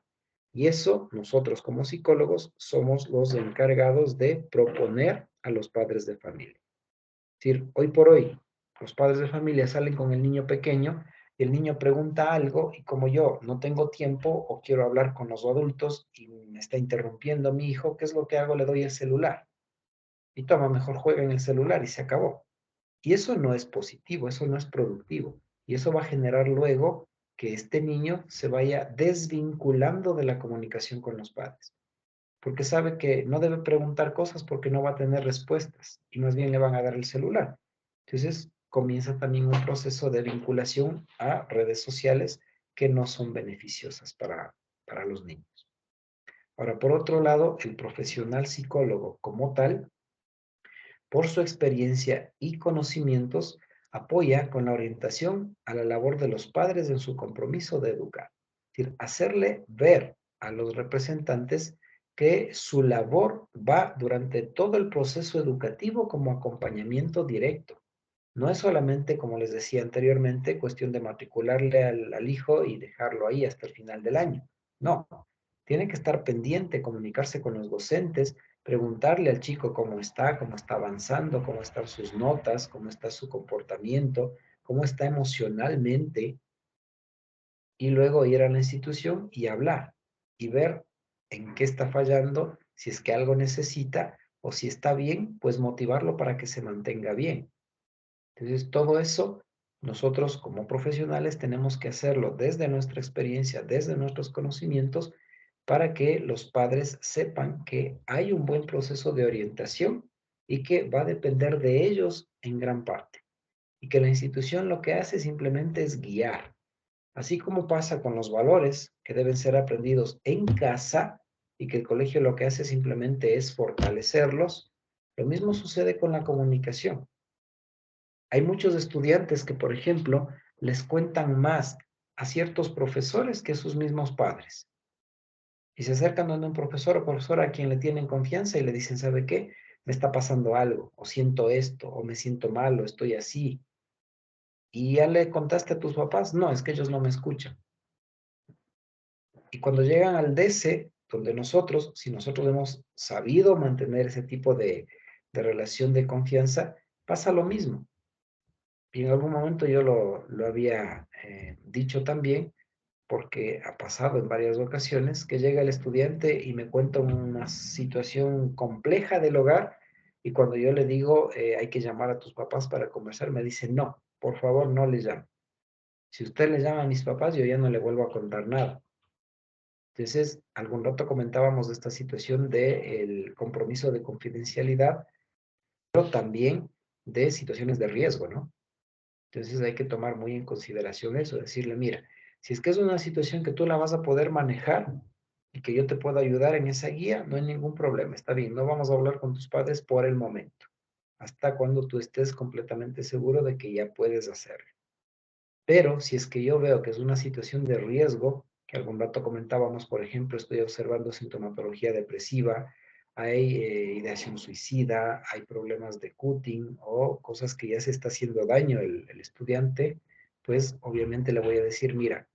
Y eso nosotros como psicólogos somos los encargados de proponer a los padres de familia. Es decir, hoy por hoy, los padres de familia salen con el niño pequeño y el niño pregunta algo y como yo no tengo tiempo o quiero hablar con los adultos y me está interrumpiendo mi hijo, ¿qué es lo que hago? Le doy el celular. Y toma, mejor juega en el celular y se acabó. Y eso no es positivo, eso no es productivo. Y eso va a generar luego que este niño se vaya desvinculando de la comunicación con los padres. Porque sabe que no debe preguntar cosas porque no va a tener respuestas y más bien le van a dar el celular. Entonces comienza también un proceso de vinculación a redes sociales que no son beneficiosas para los niños. Ahora, por otro lado, el profesional psicólogo como tal, por su experiencia y conocimientos, apoya con la orientación a la labor de los padres en su compromiso de educar. Es decir, hacerle ver a los representantes que su labor va durante todo el proceso educativo como acompañamiento directo. No es solamente, como les decía anteriormente, cuestión de matricularle al hijo y dejarlo ahí hasta el final del año. No, tiene que estar pendiente, comunicarse con los docentes, preguntarle al chico cómo está avanzando, cómo están sus notas, cómo está su comportamiento, cómo está emocionalmente, y luego ir a la institución y hablar y ver en qué está fallando, si es que algo necesita o si está bien, pues motivarlo para que se mantenga bien. Entonces, todo eso nosotros como profesionales tenemos que hacerlo desde nuestra experiencia, desde nuestros conocimientos, para que los padres sepan que hay un buen proceso de orientación y que va a depender de ellos en gran parte. Y que la institución lo que hace simplemente es guiar. Así como pasa con los valores que deben ser aprendidos en casa y que el colegio lo que hace simplemente es fortalecerlos, lo mismo sucede con la comunicación. Hay muchos estudiantes que, por ejemplo, les cuentan más a ciertos profesores que a sus mismos padres. Y se acercan donde un profesor o profesora a quien le tienen confianza y le dicen, ¿sabe qué? Me está pasando algo, o siento esto, o me siento mal, o estoy así. ¿Y ya le contaste a tus papás? No, es que ellos no me escuchan. Y cuando llegan al DC, donde nosotros, si nosotros hemos sabido mantener ese tipo de relación de confianza, pasa lo mismo. Y en algún momento yo lo había dicho también, porque ha pasado en varias ocasiones que llega el estudiante y me cuenta una situación compleja del hogar y cuando yo le digo hay que llamar a tus papás para conversar, me dice no, por favor no les llame. Si usted le llama a mis papás, yo ya no le vuelvo a contar nada. Entonces, algún rato comentábamos de esta situación del compromiso de confidencialidad, pero también de situaciones de riesgo, ¿no? Entonces hay que tomar muy en consideración eso, decirle, mira, si es que es una situación que tú la vas a poder manejar y que yo te puedo ayudar en esa guía, no hay ningún problema, está bien, no vamos a hablar con tus padres por el momento, hasta cuando tú estés completamente seguro de que ya puedes hacerlo. Pero si es que yo veo que es una situación de riesgo, que algún rato comentábamos, por ejemplo, estoy observando sintomatología depresiva, hay ideación suicida, hay problemas de cutting o cosas que ya se está haciendo daño el estudiante, pues obviamente le voy a decir, mira,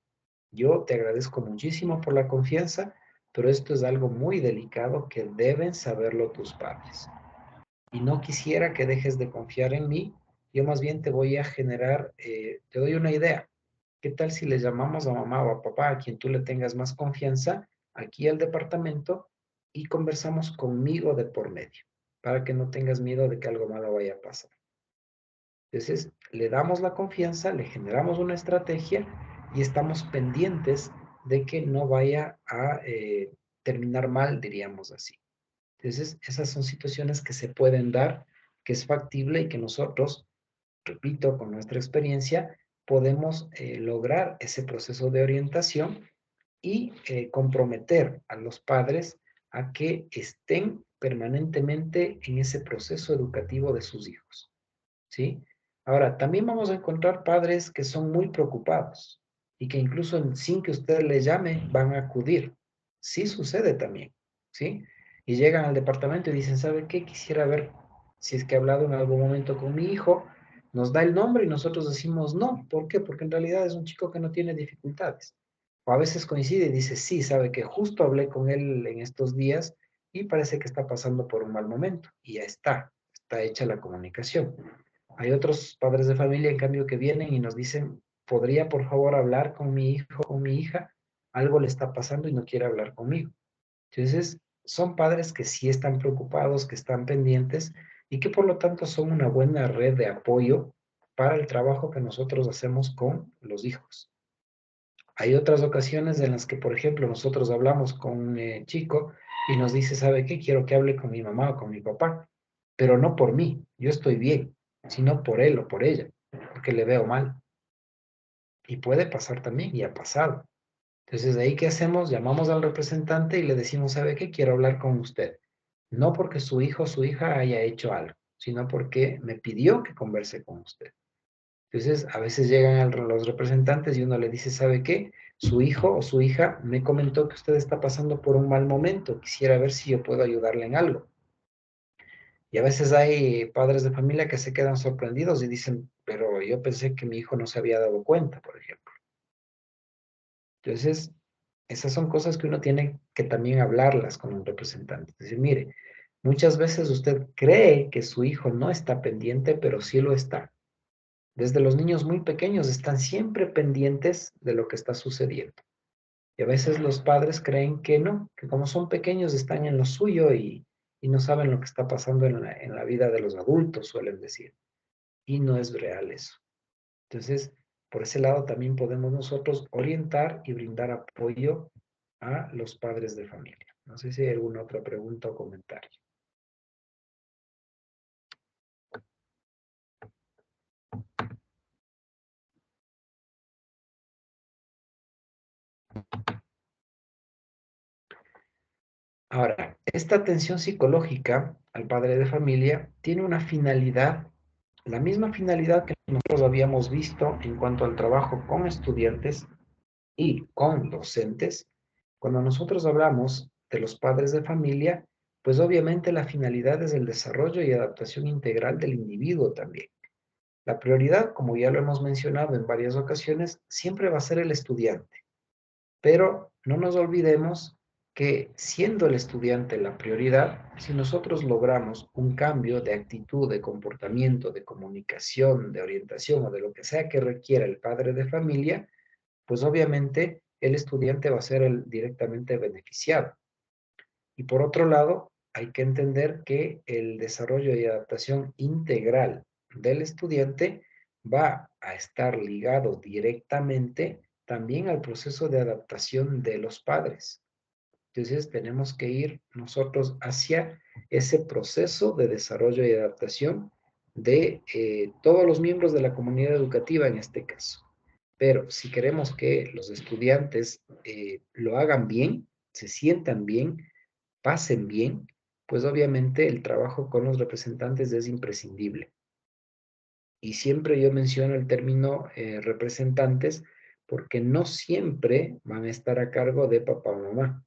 yo te agradezco muchísimo por la confianza, pero esto es algo muy delicado que deben saberlo tus padres y no quisiera que dejes de confiar en mí, yo más bien te voy a generar, te doy una idea. ¿Qué tal si le llamamos a mamá o a papá, a quien tú le tengas más confianza, aquí al departamento y conversamos conmigo de por medio, para que no tengas miedo de que algo malo vaya a pasar? Entonces, le damos la confianza, le generamos una estrategia y estamos pendientes de que no vaya a terminar mal, diríamos así. Entonces, esas son situaciones que se pueden dar, que es factible y que nosotros, repito, con nuestra experiencia, podemos lograr ese proceso de orientación y comprometer a los padres a que estén permanentemente en ese proceso educativo de sus hijos, ¿sí? Ahora, también vamos a encontrar padres que son muy preocupados y que incluso sin que usted les llame van a acudir. Sí sucede también, ¿sí? Y llegan al departamento y dicen, ¿sabe qué? Quisiera ver si es que he hablado en algún momento con mi hijo, nos da el nombre y nosotros decimos no. ¿Por qué? Porque en realidad es un chico que no tiene dificultades. O a veces coincide y dice, sí, sabe que justo hablé con él en estos días y parece que está pasando por un mal momento. Y ya está hecha la comunicación. Hay otros padres de familia, en cambio, que vienen y nos dicen, ¿podría por favor hablar con mi hijo, con mi hija? Algo le está pasando y no quiere hablar conmigo. Entonces, son padres que sí están preocupados, que están pendientes y que por lo tanto son una buena red de apoyo para el trabajo que nosotros hacemos con los hijos. Hay otras ocasiones en las que, por ejemplo, nosotros hablamos con un chico y nos dice, ¿sabe qué? Quiero que hable con mi mamá o con mi papá, pero no por mí, yo estoy bien, sino por él o por ella, porque le veo mal. Y puede pasar también, y ha pasado. Entonces, de ahí, ¿qué hacemos? Llamamos al representante y le decimos, ¿sabe qué? Quiero hablar con usted. No porque su hijo o su hija haya hecho algo, sino porque me pidió que converse con usted. Entonces, a veces llegan los representantes y uno le dice, ¿sabe qué? Su hijo o su hija me comentó que usted está pasando por un mal momento. Quisiera ver si yo puedo ayudarle en algo. Y a veces hay padres de familia que se quedan sorprendidos y dicen, pero yo pensé que mi hijo no se había dado cuenta, por ejemplo. Entonces, esas son cosas que uno tiene que también hablarlas con un representante. Es decir, mire, muchas veces usted cree que su hijo no está pendiente, pero sí lo está. Desde los niños muy pequeños están siempre pendientes de lo que está sucediendo. Y a veces los padres creen que no, que como son pequeños están en lo suyo y no saben lo que está pasando en la vida de los adultos, suelen decir. Y no es real eso. Entonces, por ese lado también podemos nosotros orientar y brindar apoyo a los padres de familia. No sé si hay alguna otra pregunta o comentario. Ahora, esta atención psicológica al padre de familia tiene una finalidad, la misma finalidad que nosotros habíamos visto en cuanto al trabajo con estudiantes y con docentes, Cuando nosotros hablamos de los padres de familia, pues obviamente la finalidad es el desarrollo y adaptación integral del individuo también. La prioridad, como ya lo hemos mencionado en varias ocasiones, siempre va a ser el estudiante. Pero no nos olvidemos que siendo el estudiante la prioridad, si nosotros logramos un cambio de actitud, de comportamiento, de comunicación, de orientación o de lo que sea que requiera el padre de familia, pues obviamente el estudiante va a ser el directamente beneficiado. Y por otro lado, hay que entender que el desarrollo y adaptación integral del estudiante va a estar ligado directamente también al proceso de adaptación de los padres. Entonces, tenemos que ir nosotros hacia ese proceso de desarrollo y adaptación de todos los miembros de la comunidad educativa en este caso. Pero si queremos que los estudiantes lo hagan bien, se sientan bien, pasen bien, pues obviamente el trabajo con los representantes es imprescindible. Y siempre yo menciono el término representantes porque no siempre van a estar a cargo de papá o mamá,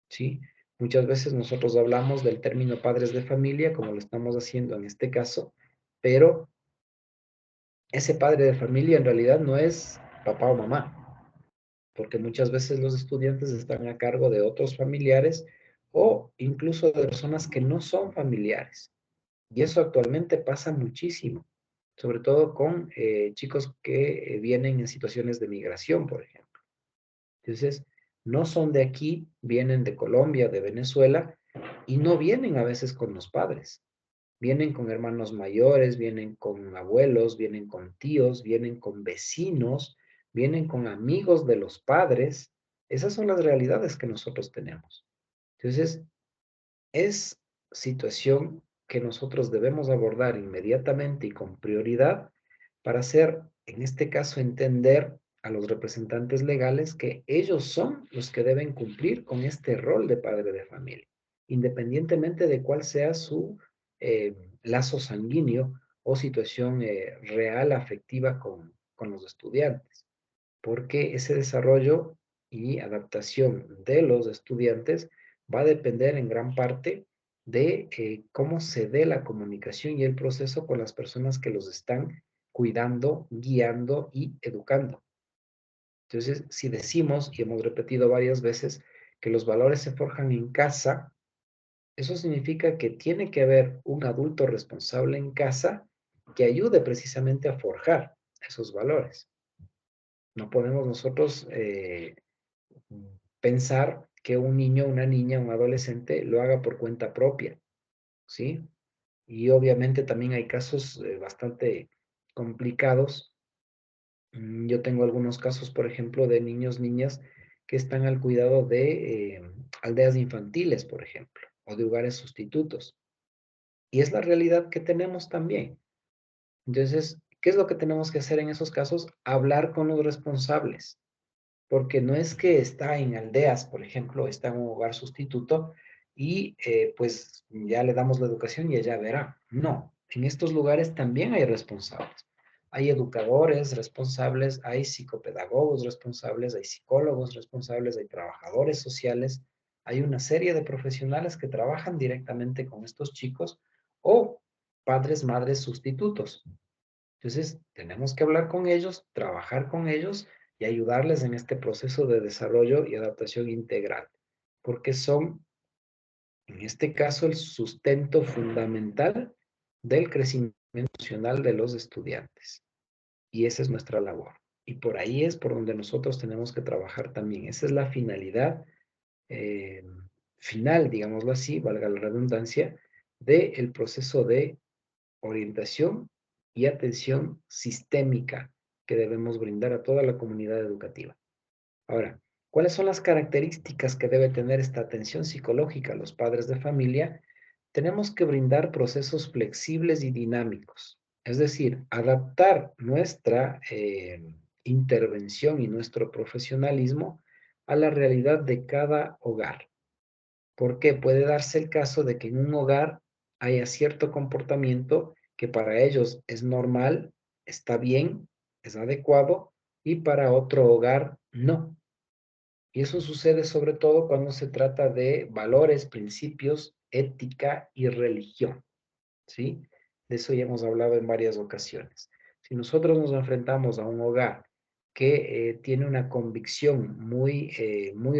¿sí? Muchas veces nosotros hablamos del término padres de familia, como lo estamos haciendo en este caso, pero ese padre de familia en realidad no es papá o mamá, porque muchas veces los estudiantes están a cargo de otros familiares o incluso de personas que no son familiares. Y eso actualmente pasa muchísimo, sobre todo con chicos que vienen en situaciones de migración, por ejemplo. Entonces, no son de aquí, vienen de Colombia, de Venezuela, y no vienen a veces con los padres. Vienen con hermanos mayores, vienen con abuelos, vienen con tíos, vienen con vecinos, vienen con amigos de los padres. Esas son las realidades que nosotros tenemos. Entonces, es situación que nosotros debemos abordar inmediatamente y con prioridad para hacer, en este caso, entender a los representantes legales que ellos son los que deben cumplir con este rol de padre de familia, independientemente de cuál sea su lazo sanguíneo o situación real afectiva con los estudiantes, porque ese desarrollo y adaptación de los estudiantes va a depender en gran parte de cómo se dé la comunicación y el proceso con las personas que los están cuidando, guiando y educando. Entonces, si decimos, y hemos repetido varias veces, que los valores se forjan en casa, eso significa que tiene que haber un adulto responsable en casa que ayude precisamente a forjar esos valores. No podemos nosotros pensar que un niño, una niña, un adolescente lo haga por cuenta propia, ¿sí? Y obviamente también hay casos bastante complicados. Yo tengo algunos casos, por ejemplo, de niños, niñas que están al cuidado de aldeas infantiles, por ejemplo, o de hogares sustitutos. Y es la realidad que tenemos también. Entonces, ¿qué es lo que tenemos que hacer en esos casos? Hablar con los responsables, porque no es que está en aldeas, por ejemplo, está en un hogar sustituto y pues ya le damos la educación y ella verá. No, en estos lugares también hay responsables. Hay educadores responsables, hay psicopedagogos responsables, hay psicólogos responsables, hay trabajadores sociales, hay una serie de profesionales que trabajan directamente con estos chicos o padres, madres sustitutos. Entonces, tenemos que hablar con ellos, trabajar con ellos y ayudarles en este proceso de desarrollo y adaptación integral, porque son, en este caso, el sustento fundamental del crecimiento emocional de los estudiantes. Y esa es nuestra labor. Y por ahí es por donde nosotros tenemos que trabajar también. Esa es la finalidad eh, final, digámoslo así, valga la redundancia, del proceso de orientación y atención sistémica que debemos brindar a toda la comunidad educativa. Ahora, ¿cuáles son las características que debe tener esta atención psicológica a los padres de familia? Tenemos que brindar procesos flexibles y dinámicos, es decir, adaptar nuestra intervención y nuestro profesionalismo a la realidad de cada hogar. Porque puede darse el caso de que en un hogar haya cierto comportamiento que para ellos es normal, está bien, es adecuado, y para otro hogar no. Y eso sucede sobre todo cuando se trata de valores, principios, ética y religión, ¿sí? De eso ya hemos hablado en varias ocasiones. Si nosotros nos enfrentamos a un hogar que tiene una convicción muy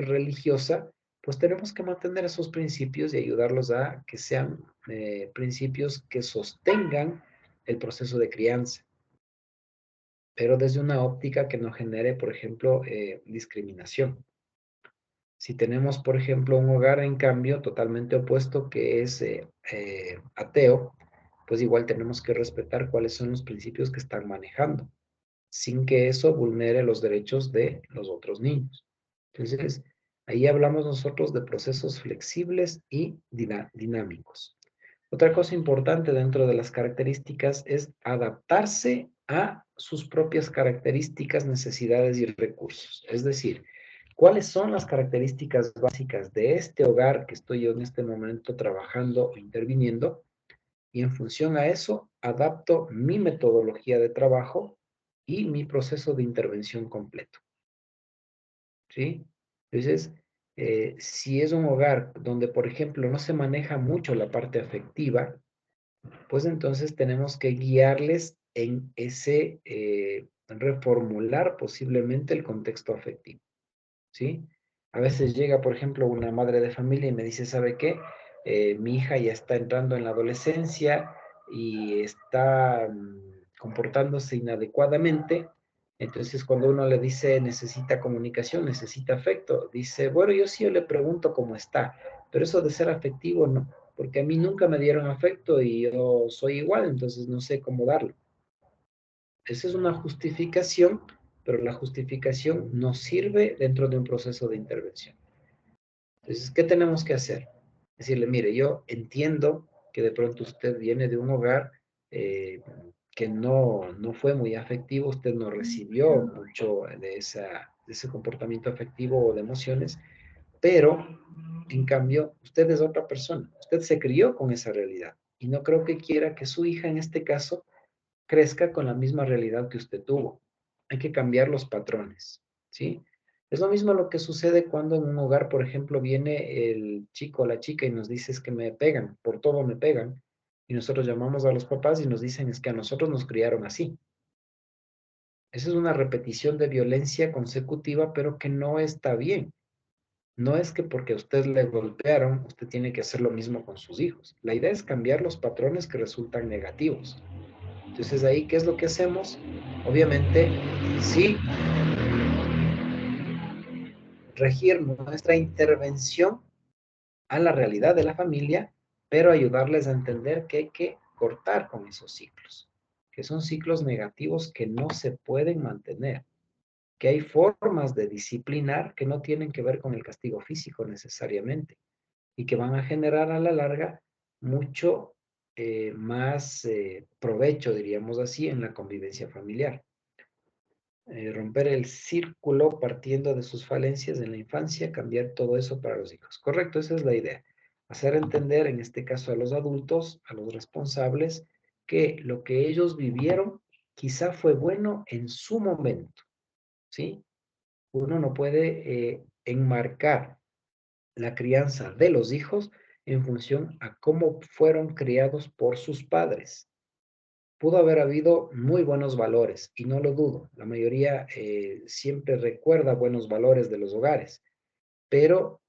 religiosa, pues tenemos que mantener esos principios y ayudarlos a que sean principios que sostengan el proceso de crianza, pero desde una óptica que no genere, por ejemplo, discriminación. Si tenemos, por ejemplo, un hogar, en cambio, totalmente opuesto que es ateo, pues igual tenemos que respetar cuáles son los principios que están manejando, sin que eso vulnere los derechos de los otros niños. Entonces, ahí hablamos nosotros de procesos flexibles y dinámicos. Otra cosa importante dentro de las características es adaptarse a sus propias características, necesidades y recursos. Es decir, ¿cuáles son las características básicas de este hogar que estoy yo en este momento trabajando o interviniendo? Y en función a eso, adapto mi metodología de trabajo y mi proceso de intervención completo. ¿Sí? Entonces, si es un hogar donde, por ejemplo, no se maneja mucho la parte afectiva, pues entonces tenemos que guiarles en ese reformular posiblemente el contexto afectivo, ¿sí? A veces llega, por ejemplo, una madre de familia y me dice, ¿sabe qué? Mi hija ya está entrando en la adolescencia y está comportándose inadecuadamente. Entonces, cuando uno le dice necesita comunicación, necesita afecto, dice, bueno, yo sí le pregunto cómo está, pero eso de ser afectivo no, porque a mí nunca me dieron afecto y yo soy igual, entonces no sé cómo darlo. Esa es una justificación, pero la justificación no sirve dentro de un proceso de intervención. Entonces, ¿qué tenemos que hacer? Decirle, mire, yo entiendo que de pronto usted viene de un hogar que no fue muy afectivo, usted no recibió mucho de ese comportamiento afectivo o de emociones, pero en cambio, usted es otra persona, usted se crió con esa realidad y no creo que quiera que su hija en este caso crezca con la misma realidad que usted tuvo. Hay que cambiar los patrones, ¿sí? Es lo mismo lo que sucede cuando en un hogar, por ejemplo, viene el chico o la chica y nos dice es que me pegan, por todo me pegan, y nosotros llamamos a los papás y nos dicen es que a nosotros nos criaron así. Esa es una repetición de violencia consecutiva, pero que no está bien. No es que porque a usted le golpearon, usted tiene que hacer lo mismo con sus hijos. La idea es cambiar los patrones que resultan negativos. Entonces ahí, ¿qué es lo que hacemos? Obviamente, sí, regir nuestra intervención a la realidad de la familia, pero ayudarles a entender que hay que cortar con esos ciclos, que son ciclos negativos que no se pueden mantener, que hay formas de disciplinar que no tienen que ver con el castigo físico necesariamente y que van a generar a la larga mucho más provecho, diríamos así, en la convivencia familiar. Romper el círculo partiendo de sus falencias en la infancia, cambiar todo eso para los hijos. Correcto, esa es la idea. Hacer entender, en este caso a los adultos, a los responsables, que lo que ellos vivieron quizá fue bueno en su momento, ¿sí? Uno no puede enmarcar la crianza de los hijos en función a cómo fueron criados por sus padres. Pudo haber habido muy buenos valores, y no lo dudo. La mayoría siempre recuerda buenos valores de los hogares, pero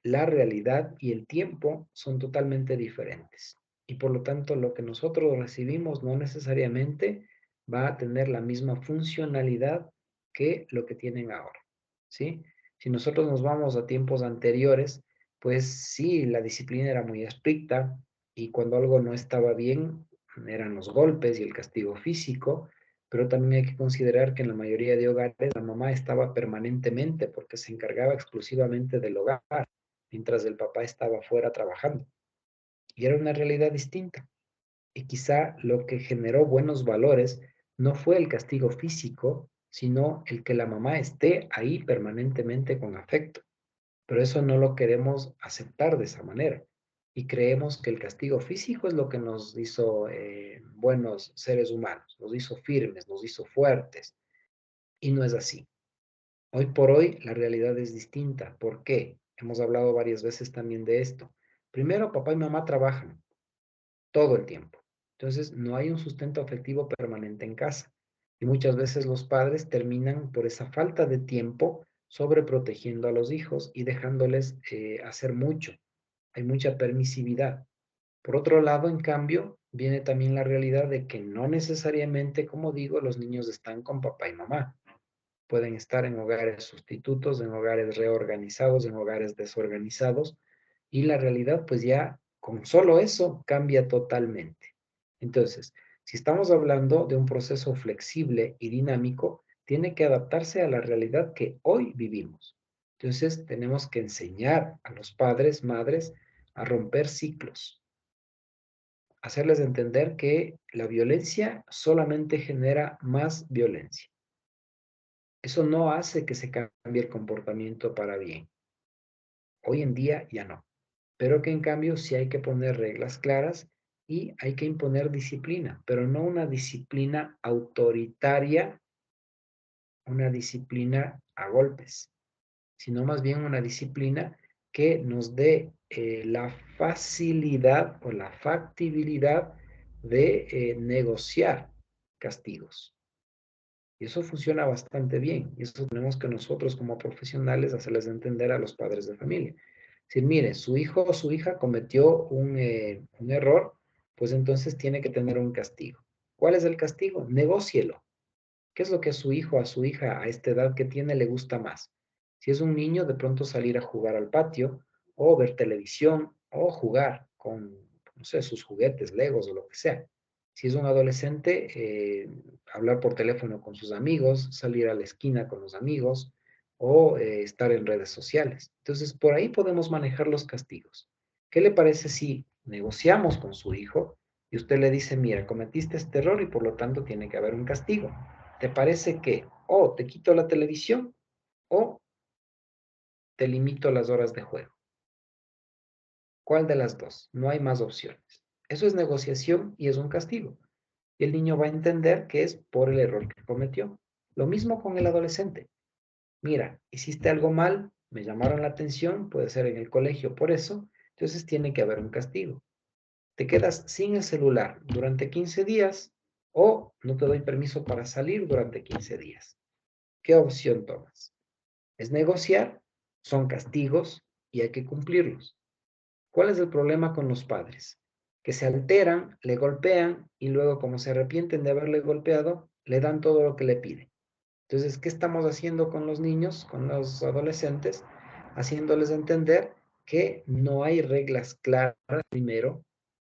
la realidad y el tiempo son totalmente diferentes. Y por lo tanto, lo que nosotros recibimos no necesariamente va a tener la misma funcionalidad que lo que tienen ahora, ¿sí? Si nosotros nos vamos a tiempos anteriores, pues sí, la disciplina era muy estricta y cuando algo no estaba bien, eran los golpes y el castigo físico, pero también hay que considerar que en la mayoría de hogares la mamá estaba permanentemente porque se encargaba exclusivamente del hogar mientras el papá estaba fuera trabajando. Y era una realidad distinta. Y quizá lo que generó buenos valores no fue el castigo físico, sino el que la mamá esté ahí permanentemente con afecto. Pero eso no lo queremos aceptar de esa manera. Y creemos que el castigo físico es lo que nos hizo buenos seres humanos, nos hizo firmes, nos hizo fuertes. Y no es así. Hoy por hoy la realidad es distinta. ¿Por qué? Hemos hablado varias veces también de esto. Primero, papá y mamá trabajan todo el tiempo. Entonces, no hay un sustento afectivo permanente en casa. Y muchas veces los padres terminan por esa falta de tiempo sobreprotegiendo a los hijos y dejándoles hacer mucho. Hay mucha permisividad. Por otro lado, en cambio, viene también la realidad de que no necesariamente, como digo, los niños están con papá y mamá. Pueden estar en hogares sustitutos, en hogares reorganizados, en hogares desorganizados, y la realidad pues ya con solo eso cambia totalmente. Entonces, si estamos hablando de un proceso flexible y dinámico, tiene que adaptarse a la realidad que hoy vivimos. Entonces, tenemos que enseñar a los padres, madres, a romper ciclos, hacerles entender que la violencia solamente genera más violencia. Eso no hace que se cambie el comportamiento para bien. Hoy en día ya no. Pero que en cambio sí hay que poner reglas claras y hay que imponer disciplina, pero no una disciplina autoritaria, una disciplina a golpes, sino más bien una disciplina que nos dé la facilidad o la factibilidad de negociar castigos. Y eso funciona bastante bien. Y eso tenemos que nosotros como profesionales hacerles entender a los padres de familia. Si mire, su hijo o su hija cometió un error, pues entonces tiene que tener un castigo. ¿Cuál es el castigo? Negócielo. ¿Qué es lo que a su hijo o a su hija a esta edad que tiene le gusta más? Si es un niño, de pronto salir a jugar al patio o ver televisión o jugar con, no sé, sus juguetes, legos o lo que sea. Si es un adolescente, hablar por teléfono con sus amigos, salir a la esquina con los amigos o estar en redes sociales. Entonces, por ahí podemos manejar los castigos. ¿Qué le parece si negociamos con su hijo y usted le dice, mira, cometiste este error y por lo tanto tiene que haber un castigo? ¿Te parece que o te quito la televisión o te limito las horas de juego? ¿Cuál de las dos? No hay más opciones. Eso es negociación y es un castigo. Y el niño va a entender que es por el error que cometió. Lo mismo con el adolescente. Mira, hiciste algo mal, me llamaron la atención, puede ser en el colegio por eso, entonces tiene que haber un castigo. Te quedas sin el celular durante 15 días o no te doy permiso para salir durante 15 días. ¿Qué opción tomas? Es negociar, son castigos y hay que cumplirlos. ¿Cuál es el problema con los padres? Que se alteran, le golpean y luego como se arrepienten de haberle golpeado, le dan todo lo que le piden. Entonces, ¿qué estamos haciendo con los niños, con los adolescentes? Haciéndoles entender que no hay reglas claras, primero,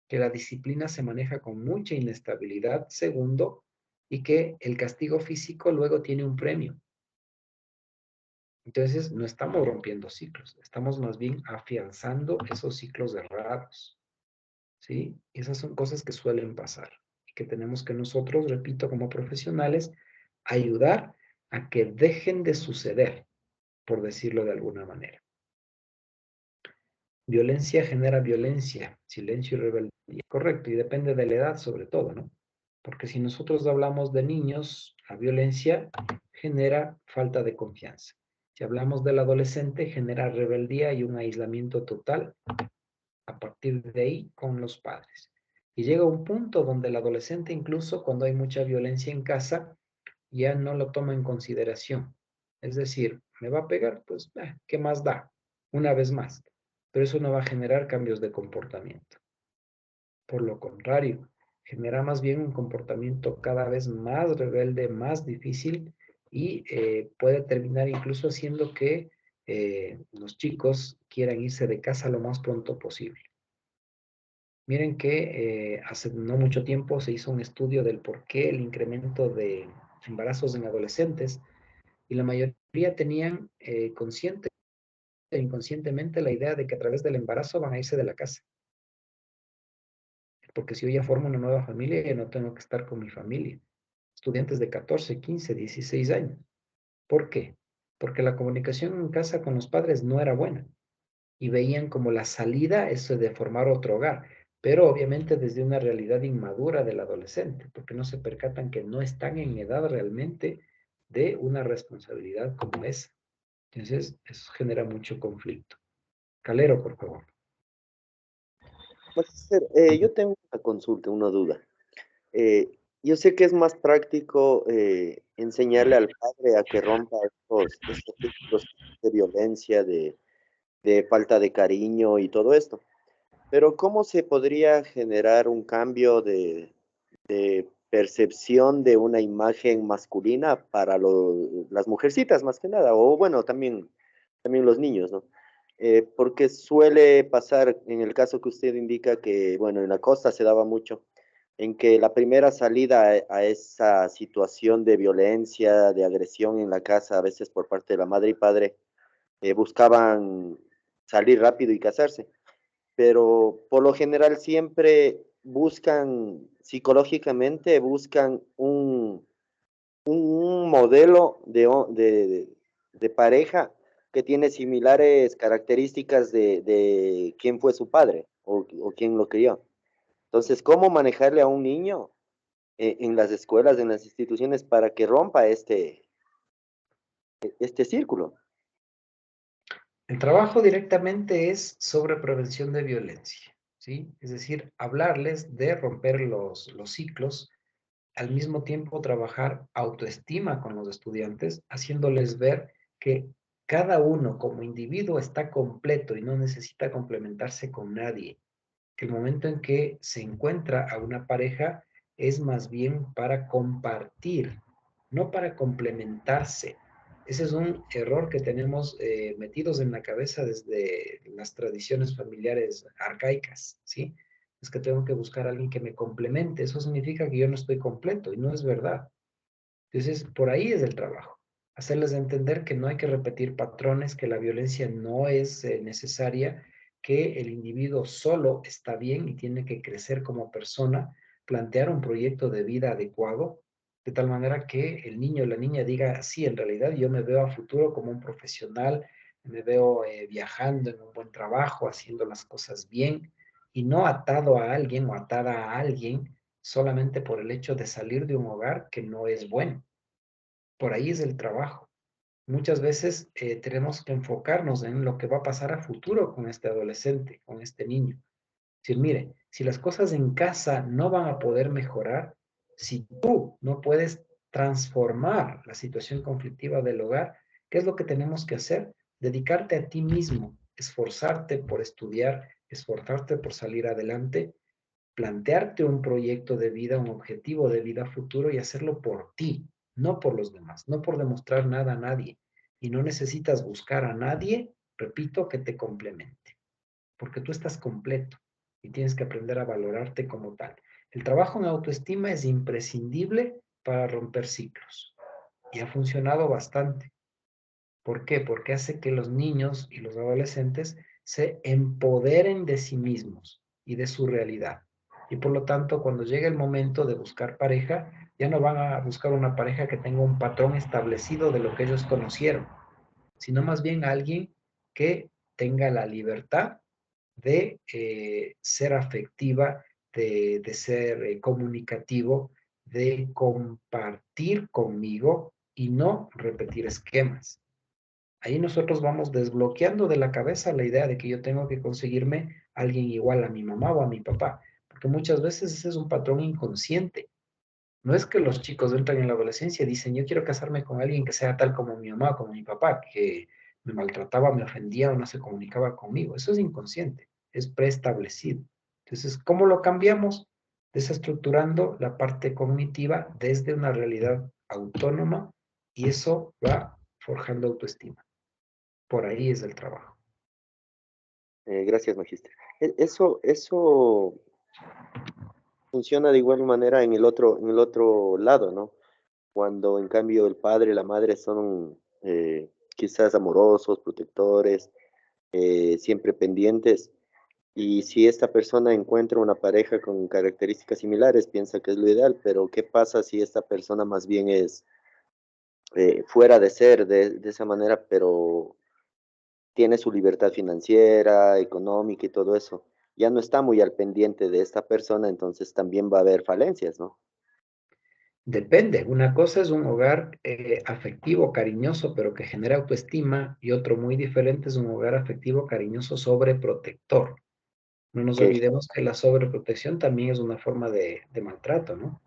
que la disciplina se maneja con mucha inestabilidad, segundo, y que el castigo físico luego tiene un premio. Entonces, no estamos rompiendo ciclos, estamos más bien afianzando esos ciclos errados, ¿sí? Y esas son cosas que suelen pasar y que tenemos que nosotros, repito, como profesionales, ayudar a que dejen de suceder, por decirlo de alguna manera. Violencia genera violencia, silencio y rebeldía. Correcto, y depende de la edad sobre todo, ¿no? Porque si nosotros hablamos de niños, la violencia genera falta de confianza. Si hablamos del adolescente, genera rebeldía y un aislamiento total a partir de ahí con los padres. Y llega un punto donde el adolescente, incluso cuando hay mucha violencia en casa, ya no lo toma en consideración. Es decir, ¿me va a pegar? Pues, ¿qué más da? Una vez más. Pero eso no va a generar cambios de comportamiento. Por lo contrario, genera más bien un comportamiento cada vez más rebelde, más difícil y puede terminar incluso haciendo que los chicos quieran irse de casa lo más pronto posible. Miren que hace no mucho tiempo se hizo un estudio del por qué el incremento de embarazos en adolescentes y la mayoría tenían consciente e inconscientemente la idea de que a través del embarazo van a irse de la casa. Porque si yo ya formo una nueva familia, ya no tengo que estar con mi familia. Estudiantes de 14, 15, 16 años. ¿Por qué? Porque la comunicación en casa con los padres no era buena y veían como la salida eso de formar otro hogar, pero obviamente desde una realidad inmadura del adolescente, porque no se percatan que no están en edad realmente de una responsabilidad como esa. Entonces, eso genera mucho conflicto. Calero, por favor. Magister, yo tengo una consulta, una duda. Yo sé que es más práctico enseñarle al padre a que rompa estos ciclos de violencia, de falta de cariño y todo esto. Pero ¿cómo se podría generar un cambio de percepción de una imagen masculina para las mujercitas más que nada? O bueno, también los niños, ¿no? Porque suele pasar, en el caso que usted indica, que bueno, en la costa se daba mucho, en que la primera salida a esa situación de violencia, de agresión en la casa, a veces por parte de la madre y padre, buscaban salir rápido y casarse, pero por lo general siempre buscan, psicológicamente, buscan un modelo de pareja que tiene similares características de quién fue su padre o quién lo crió. Entonces, ¿cómo manejarle a un niño en las escuelas, en las instituciones, para que rompa este círculo? El trabajo directamente es sobre prevención de violencia, ¿sí? Es decir, hablarles de romper los ciclos, al mismo tiempo trabajar autoestima con los estudiantes, haciéndoles ver que cada uno como individuo está completo y no necesita complementarse con nadie, que el momento en que se encuentra a una pareja es más bien para compartir, no para complementarse. Ese es un error que tenemos metidos en la cabeza desde las tradiciones familiares arcaicas, ¿sí? Es que tengo que buscar a alguien que me complemente. Eso significa que yo no estoy completo y no es verdad. Entonces, por ahí es el trabajo. Hacerles entender que no hay que repetir patrones, que la violencia no es necesaria, que el individuo solo está bien y tiene que crecer como persona, plantear un proyecto de vida adecuado, de tal manera que el niño o la niña diga, sí, en realidad yo me veo a futuro como un profesional, me veo viajando en un buen trabajo, haciendo las cosas bien y no atado a alguien o atada a alguien solamente por el hecho de salir de un hogar que no es bueno. Por ahí es el trabajo. Muchas veces tenemos que enfocarnos en lo que va a pasar a futuro con este adolescente, con este niño. Es decir, mire, si las cosas en casa no van a poder mejorar, si tú no puedes transformar la situación conflictiva del hogar, ¿qué es lo que tenemos que hacer? Dedicarte a ti mismo, esforzarte por estudiar, esforzarte por salir adelante, plantearte un proyecto de vida, un objetivo de vida futuro y hacerlo por ti, no por los demás, no por demostrar nada a nadie. Y no necesitas buscar a nadie, repito, que te complemente, porque tú estás completo y tienes que aprender a valorarte como tal. El trabajo en autoestima es imprescindible para romper ciclos y ha funcionado bastante. ¿Por qué? Porque hace que los niños y los adolescentes se empoderen de sí mismos y de su realidad. Y por lo tanto, cuando llegue el momento de buscar pareja, ya no van a buscar una pareja que tenga un patrón establecido de lo que ellos conocieron, sino más bien alguien que tenga la libertad de ser afectiva, de ser comunicativo, de compartir conmigo y no repetir esquemas. Ahí nosotros vamos desbloqueando de la cabeza la idea de que yo tengo que conseguirme alguien igual a mi mamá o a mi papá, porque muchas veces ese es un patrón inconsciente. No es que los chicos entran en la adolescencia y dicen, yo quiero casarme con alguien que sea tal como mi mamá o como mi papá, que me maltrataba, me ofendía o no se comunicaba conmigo. Eso es inconsciente, es preestablecido. Entonces, ¿cómo lo cambiamos? Desestructurando la parte cognitiva desde una realidad autónoma y eso va forjando autoestima. Por ahí es el trabajo. Gracias, Magister. Eso funciona de igual manera en el otro lado, ¿no? Cuando en cambio el padre y la madre son quizás amorosos, protectores, siempre pendientes. Y si esta persona encuentra una pareja con características similares, piensa que es lo ideal, pero ¿qué pasa si esta persona más bien es fuera de ser de esa manera, pero tiene su libertad financiera, económica y todo eso? Ya no está muy al pendiente de esta persona, entonces también va a haber falencias, ¿no? Depende. Una cosa es un hogar afectivo, cariñoso, pero que genera autoestima, y otro muy diferente es un hogar afectivo, cariñoso, sobreprotector. No nos Ok, olvidemos que la sobreprotección también es una forma de maltrato, ¿no?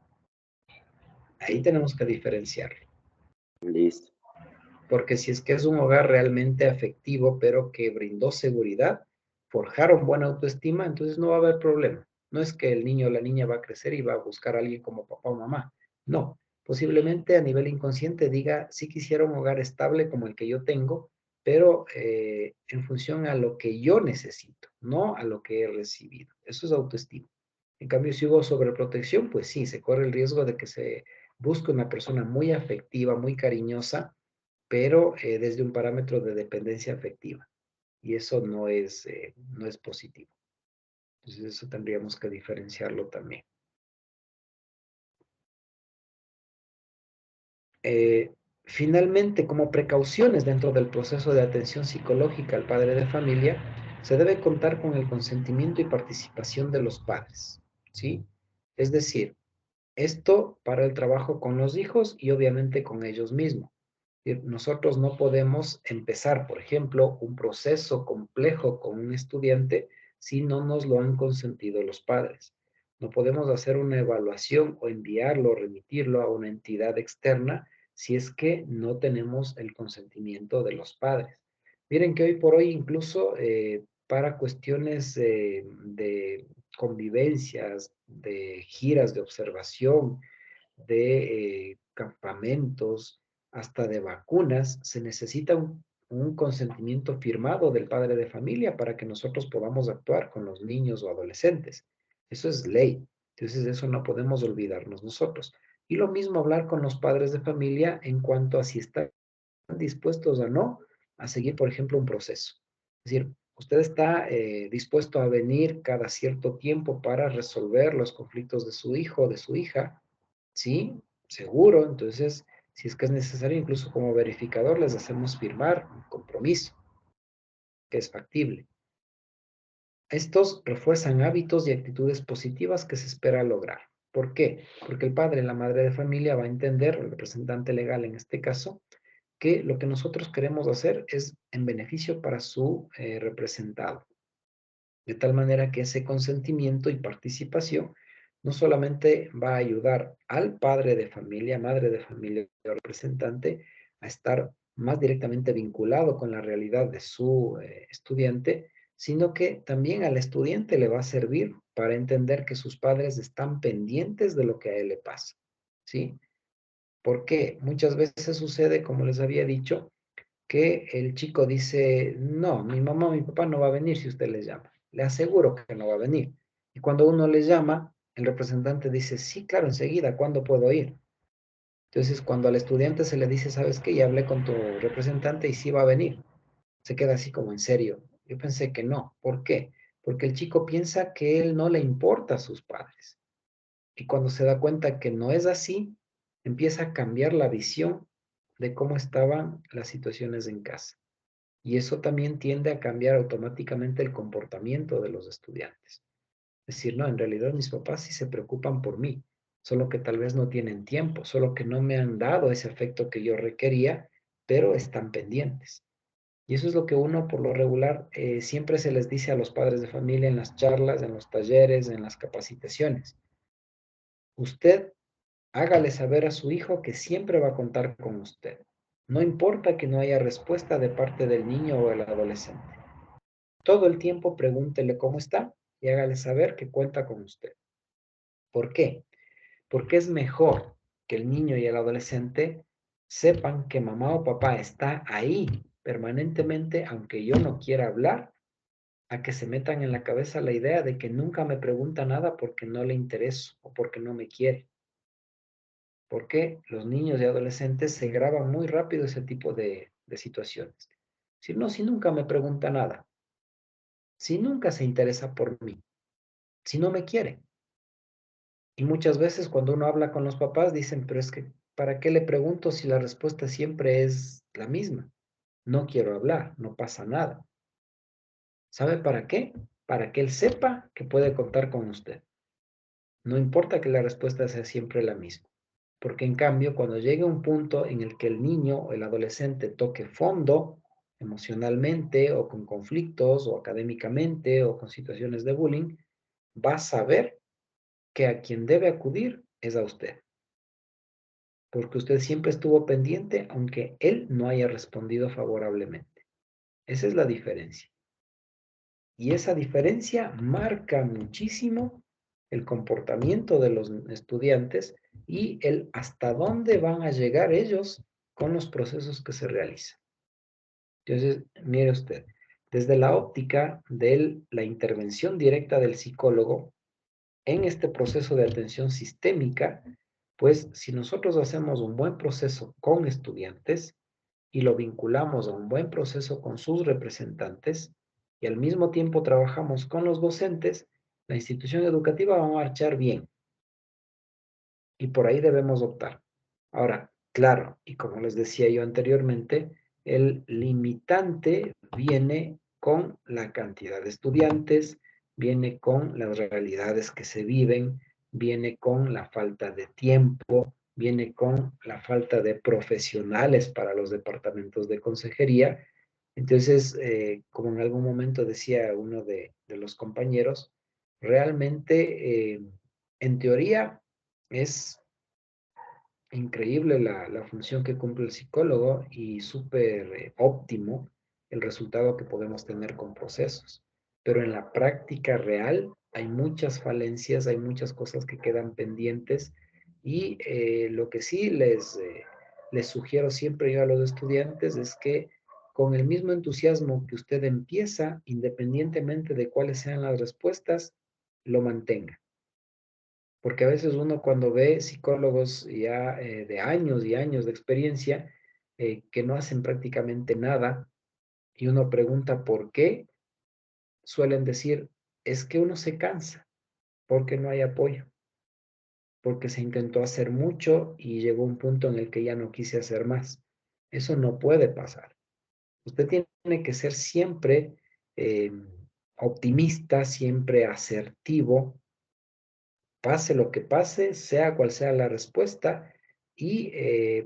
Ahí tenemos que diferenciar. listo. Porque si es que es un hogar realmente afectivo, pero que brindó seguridad, forjaron buena autoestima, entonces no va a haber problema. No es que el niño o la niña va a crecer y va a buscar a alguien como papá o mamá. No, posiblemente a nivel inconsciente diga, sí quisiera un hogar estable como el que yo tengo, pero en función a lo que yo necesito, no a lo que he recibido. Eso es autoestima. En cambio, si hubo sobreprotección, pues sí, se corre el riesgo de que se busque una persona muy afectiva, muy cariñosa, pero desde un parámetro de dependencia afectiva. Y eso no es positivo. Entonces eso tendríamos que diferenciarlo también. Eh, Finalmente, como precauciones dentro del proceso de atención psicológica al padre de familia, se debe contar con el consentimiento y participación de los padres, ¿sí? Es decir, esto para el trabajo con los hijos y obviamente con ellos mismos. Nosotros no podemos empezar, por ejemplo, un proceso complejo con un estudiante si no nos lo han consentido los padres. No podemos hacer una evaluación o enviarlo o remitirlo a una entidad externa si es que no tenemos el consentimiento de los padres. Miren que hoy por hoy incluso para cuestiones de convivencias, de giras de observación, de campamentos, hasta de vacunas, se necesita un consentimiento firmado del padre de familia para que nosotros podamos actuar con los niños o adolescentes. Eso es ley. Entonces, eso no podemos olvidarnos nosotros. Y lo mismo hablar con los padres de familia en cuanto a si están dispuestos o no a seguir, por ejemplo, un proceso. Es decir, usted está dispuesto a venir cada cierto tiempo para resolver los conflictos de su hijo o de su hija. Sí, seguro. Entonces, si es que es necesario, incluso como verificador, les hacemos firmar un compromiso que es factible. Estos refuerzan hábitos y actitudes positivas que se espera lograr. ¿Por qué? Porque el padre, la madre de familia va a entender, el representante legal en este caso, que lo que nosotros queremos hacer es en beneficio para su representado. De tal manera que ese consentimiento y participación no solamente va a ayudar al padre de familia, madre de familia o representante a estar más directamente vinculado con la realidad de su estudiante, sino que también al estudiante le va a servir para entender que sus padres están pendientes de lo que a él le pasa, ¿sí? Porque muchas veces sucede, como les había dicho, que el chico dice, no, mi mamá o mi papá no va a venir si usted les llama. Le aseguro que no va a venir. Y cuando uno les llama, el representante dice, sí, claro, enseguida, ¿cuándo puedo ir? Entonces, cuando al estudiante se le dice, ¿sabes qué? Ya hablé con tu representante y sí va a venir. Se queda así como en serio. Yo pensé que no. ¿Por qué? Porque el chico piensa que él no le importa a sus padres. Y cuando se da cuenta que no es así, empieza a cambiar la visión de cómo estaban las situaciones en casa. Y eso también tiende a cambiar automáticamente el comportamiento de los estudiantes. Es decir, no, en realidad mis papás sí se preocupan por mí, solo que tal vez no tienen tiempo, solo que no me han dado ese afecto que yo requería, pero están pendientes. Y eso es lo que uno, por lo regular, siempre se les dice a los padres de familia en las charlas, en los talleres, en las capacitaciones. Usted hágale saber a su hijo que siempre va a contar con usted. No importa que no haya respuesta de parte del niño o el adolescente. Todo el tiempo pregúntele cómo está y hágale saber que cuenta con usted. ¿Por qué? Porque es mejor que el niño y el adolescente sepan que mamá o papá está ahí permanentemente, aunque yo no quiera hablar, a que se metan en la cabeza la idea de que nunca me pregunta nada porque no le intereso o porque no me quiere. Porque los niños y adolescentes se graban muy rápido ese tipo de situaciones. Si nunca me pregunta nada, si nunca se interesa por mí, si no me quiere. Y muchas veces cuando uno habla con los papás dicen, pero es que, ¿para qué le pregunto si la respuesta siempre es la misma? No quiero hablar, no pasa nada. ¿Sabe para qué? Para que él sepa que puede contar con usted. No importa que la respuesta sea siempre la misma. Porque en cambio, cuando llegue un punto en el que el niño o el adolescente toque fondo emocionalmente o con conflictos o académicamente o con situaciones de bullying, va a saber que a quien debe acudir es a usted, porque usted siempre estuvo pendiente aunque él no haya respondido favorablemente. Esa es la diferencia. Y esa diferencia marca muchísimo el comportamiento de los estudiantes y el hasta dónde van a llegar ellos con los procesos que se realizan. Entonces, mire usted, desde la óptica de la intervención directa del psicólogo en este proceso de atención sistémica, pues si nosotros hacemos un buen proceso con estudiantes y lo vinculamos a un buen proceso con sus representantes y al mismo tiempo trabajamos con los docentes, la institución educativa va a marchar bien y por ahí debemos optar. Ahora, claro, y como les decía yo anteriormente, el limitante viene con la cantidad de estudiantes, viene con las realidades que se viven, viene con la falta de tiempo, viene con la falta de profesionales para los departamentos de consejería. Entonces, como en algún momento decía uno de los compañeros, realmente, en teoría, es increíble la función que cumple el psicólogo y súper óptimo el resultado que podemos tener con procesos. Pero en la práctica real hay muchas falencias, hay muchas cosas que quedan pendientes y lo que sí les sugiero siempre yo a los estudiantes es que con el mismo entusiasmo que usted empieza, independientemente de cuáles sean las respuestas, lo mantenga. Porque a veces uno cuando ve psicólogos ya de años y años de experiencia que no hacen prácticamente nada y uno pregunta por qué, suelen decir, es que uno se cansa porque no hay apoyo, porque se intentó hacer mucho y llegó un punto en el que ya no quise hacer más. Eso no puede pasar. Usted tiene que ser siempre eh, optimista, siempre asertivo, pase lo que pase, sea cual sea la respuesta, y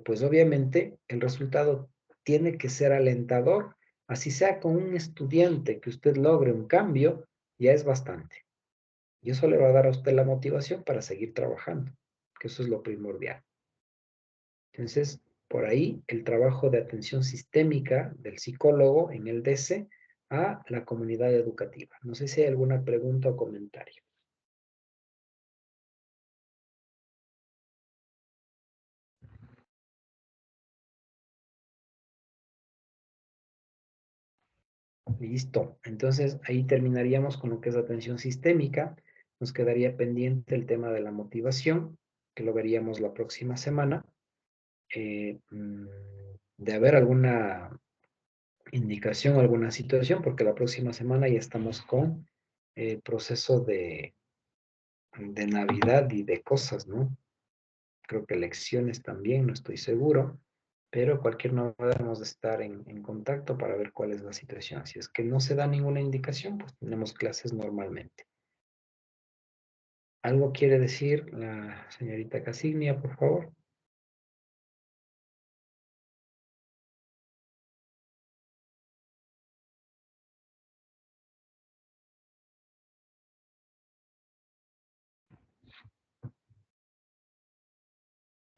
pues obviamente el resultado tiene que ser alentador, así sea con un estudiante que usted logre un cambio, ya es bastante. Y eso le va a dar a usted la motivación para seguir trabajando, que eso es lo primordial. Entonces, por ahí el trabajo de atención sistémica del psicólogo en el DC a la comunidad educativa. No sé si hay alguna pregunta o comentario. Listo. Entonces, ahí terminaríamos con lo que es atención sistémica. Nos quedaría pendiente el tema de la motivación, que lo veríamos la próxima semana. De haber alguna indicación o alguna situación, porque la próxima semana ya estamos con el proceso de Navidad y de cosas, ¿no? Creo que elecciones también, no estoy seguro, pero cualquier novedad debemos de estar en contacto para ver cuál es la situación. Si es que no se da ninguna indicación, pues tenemos clases normalmente. ¿Algo quiere decir la señorita Casignia, por favor?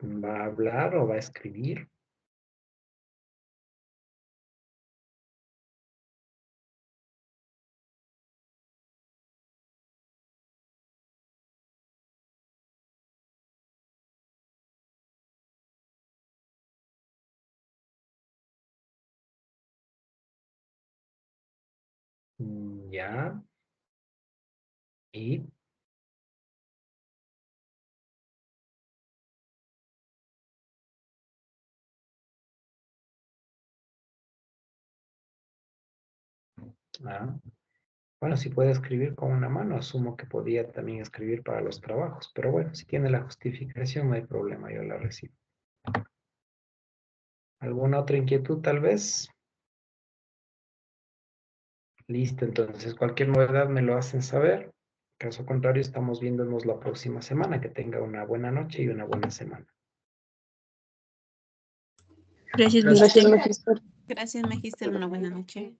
¿Va a hablar o va a escribir? Ya. Y ah, bueno, si puede escribir con una mano, asumo que podía también escribir para los trabajos, pero bueno, si tiene la justificación, no hay problema, yo la recibo. ¿Alguna otra inquietud tal vez? Listo, entonces cualquier novedad me lo hacen saber. Caso contrario, estamos viéndonos la próxima semana. Que tenga una buena noche y una buena semana. Gracias, Gracias. Magister. Gracias, Magister. Una buena noche.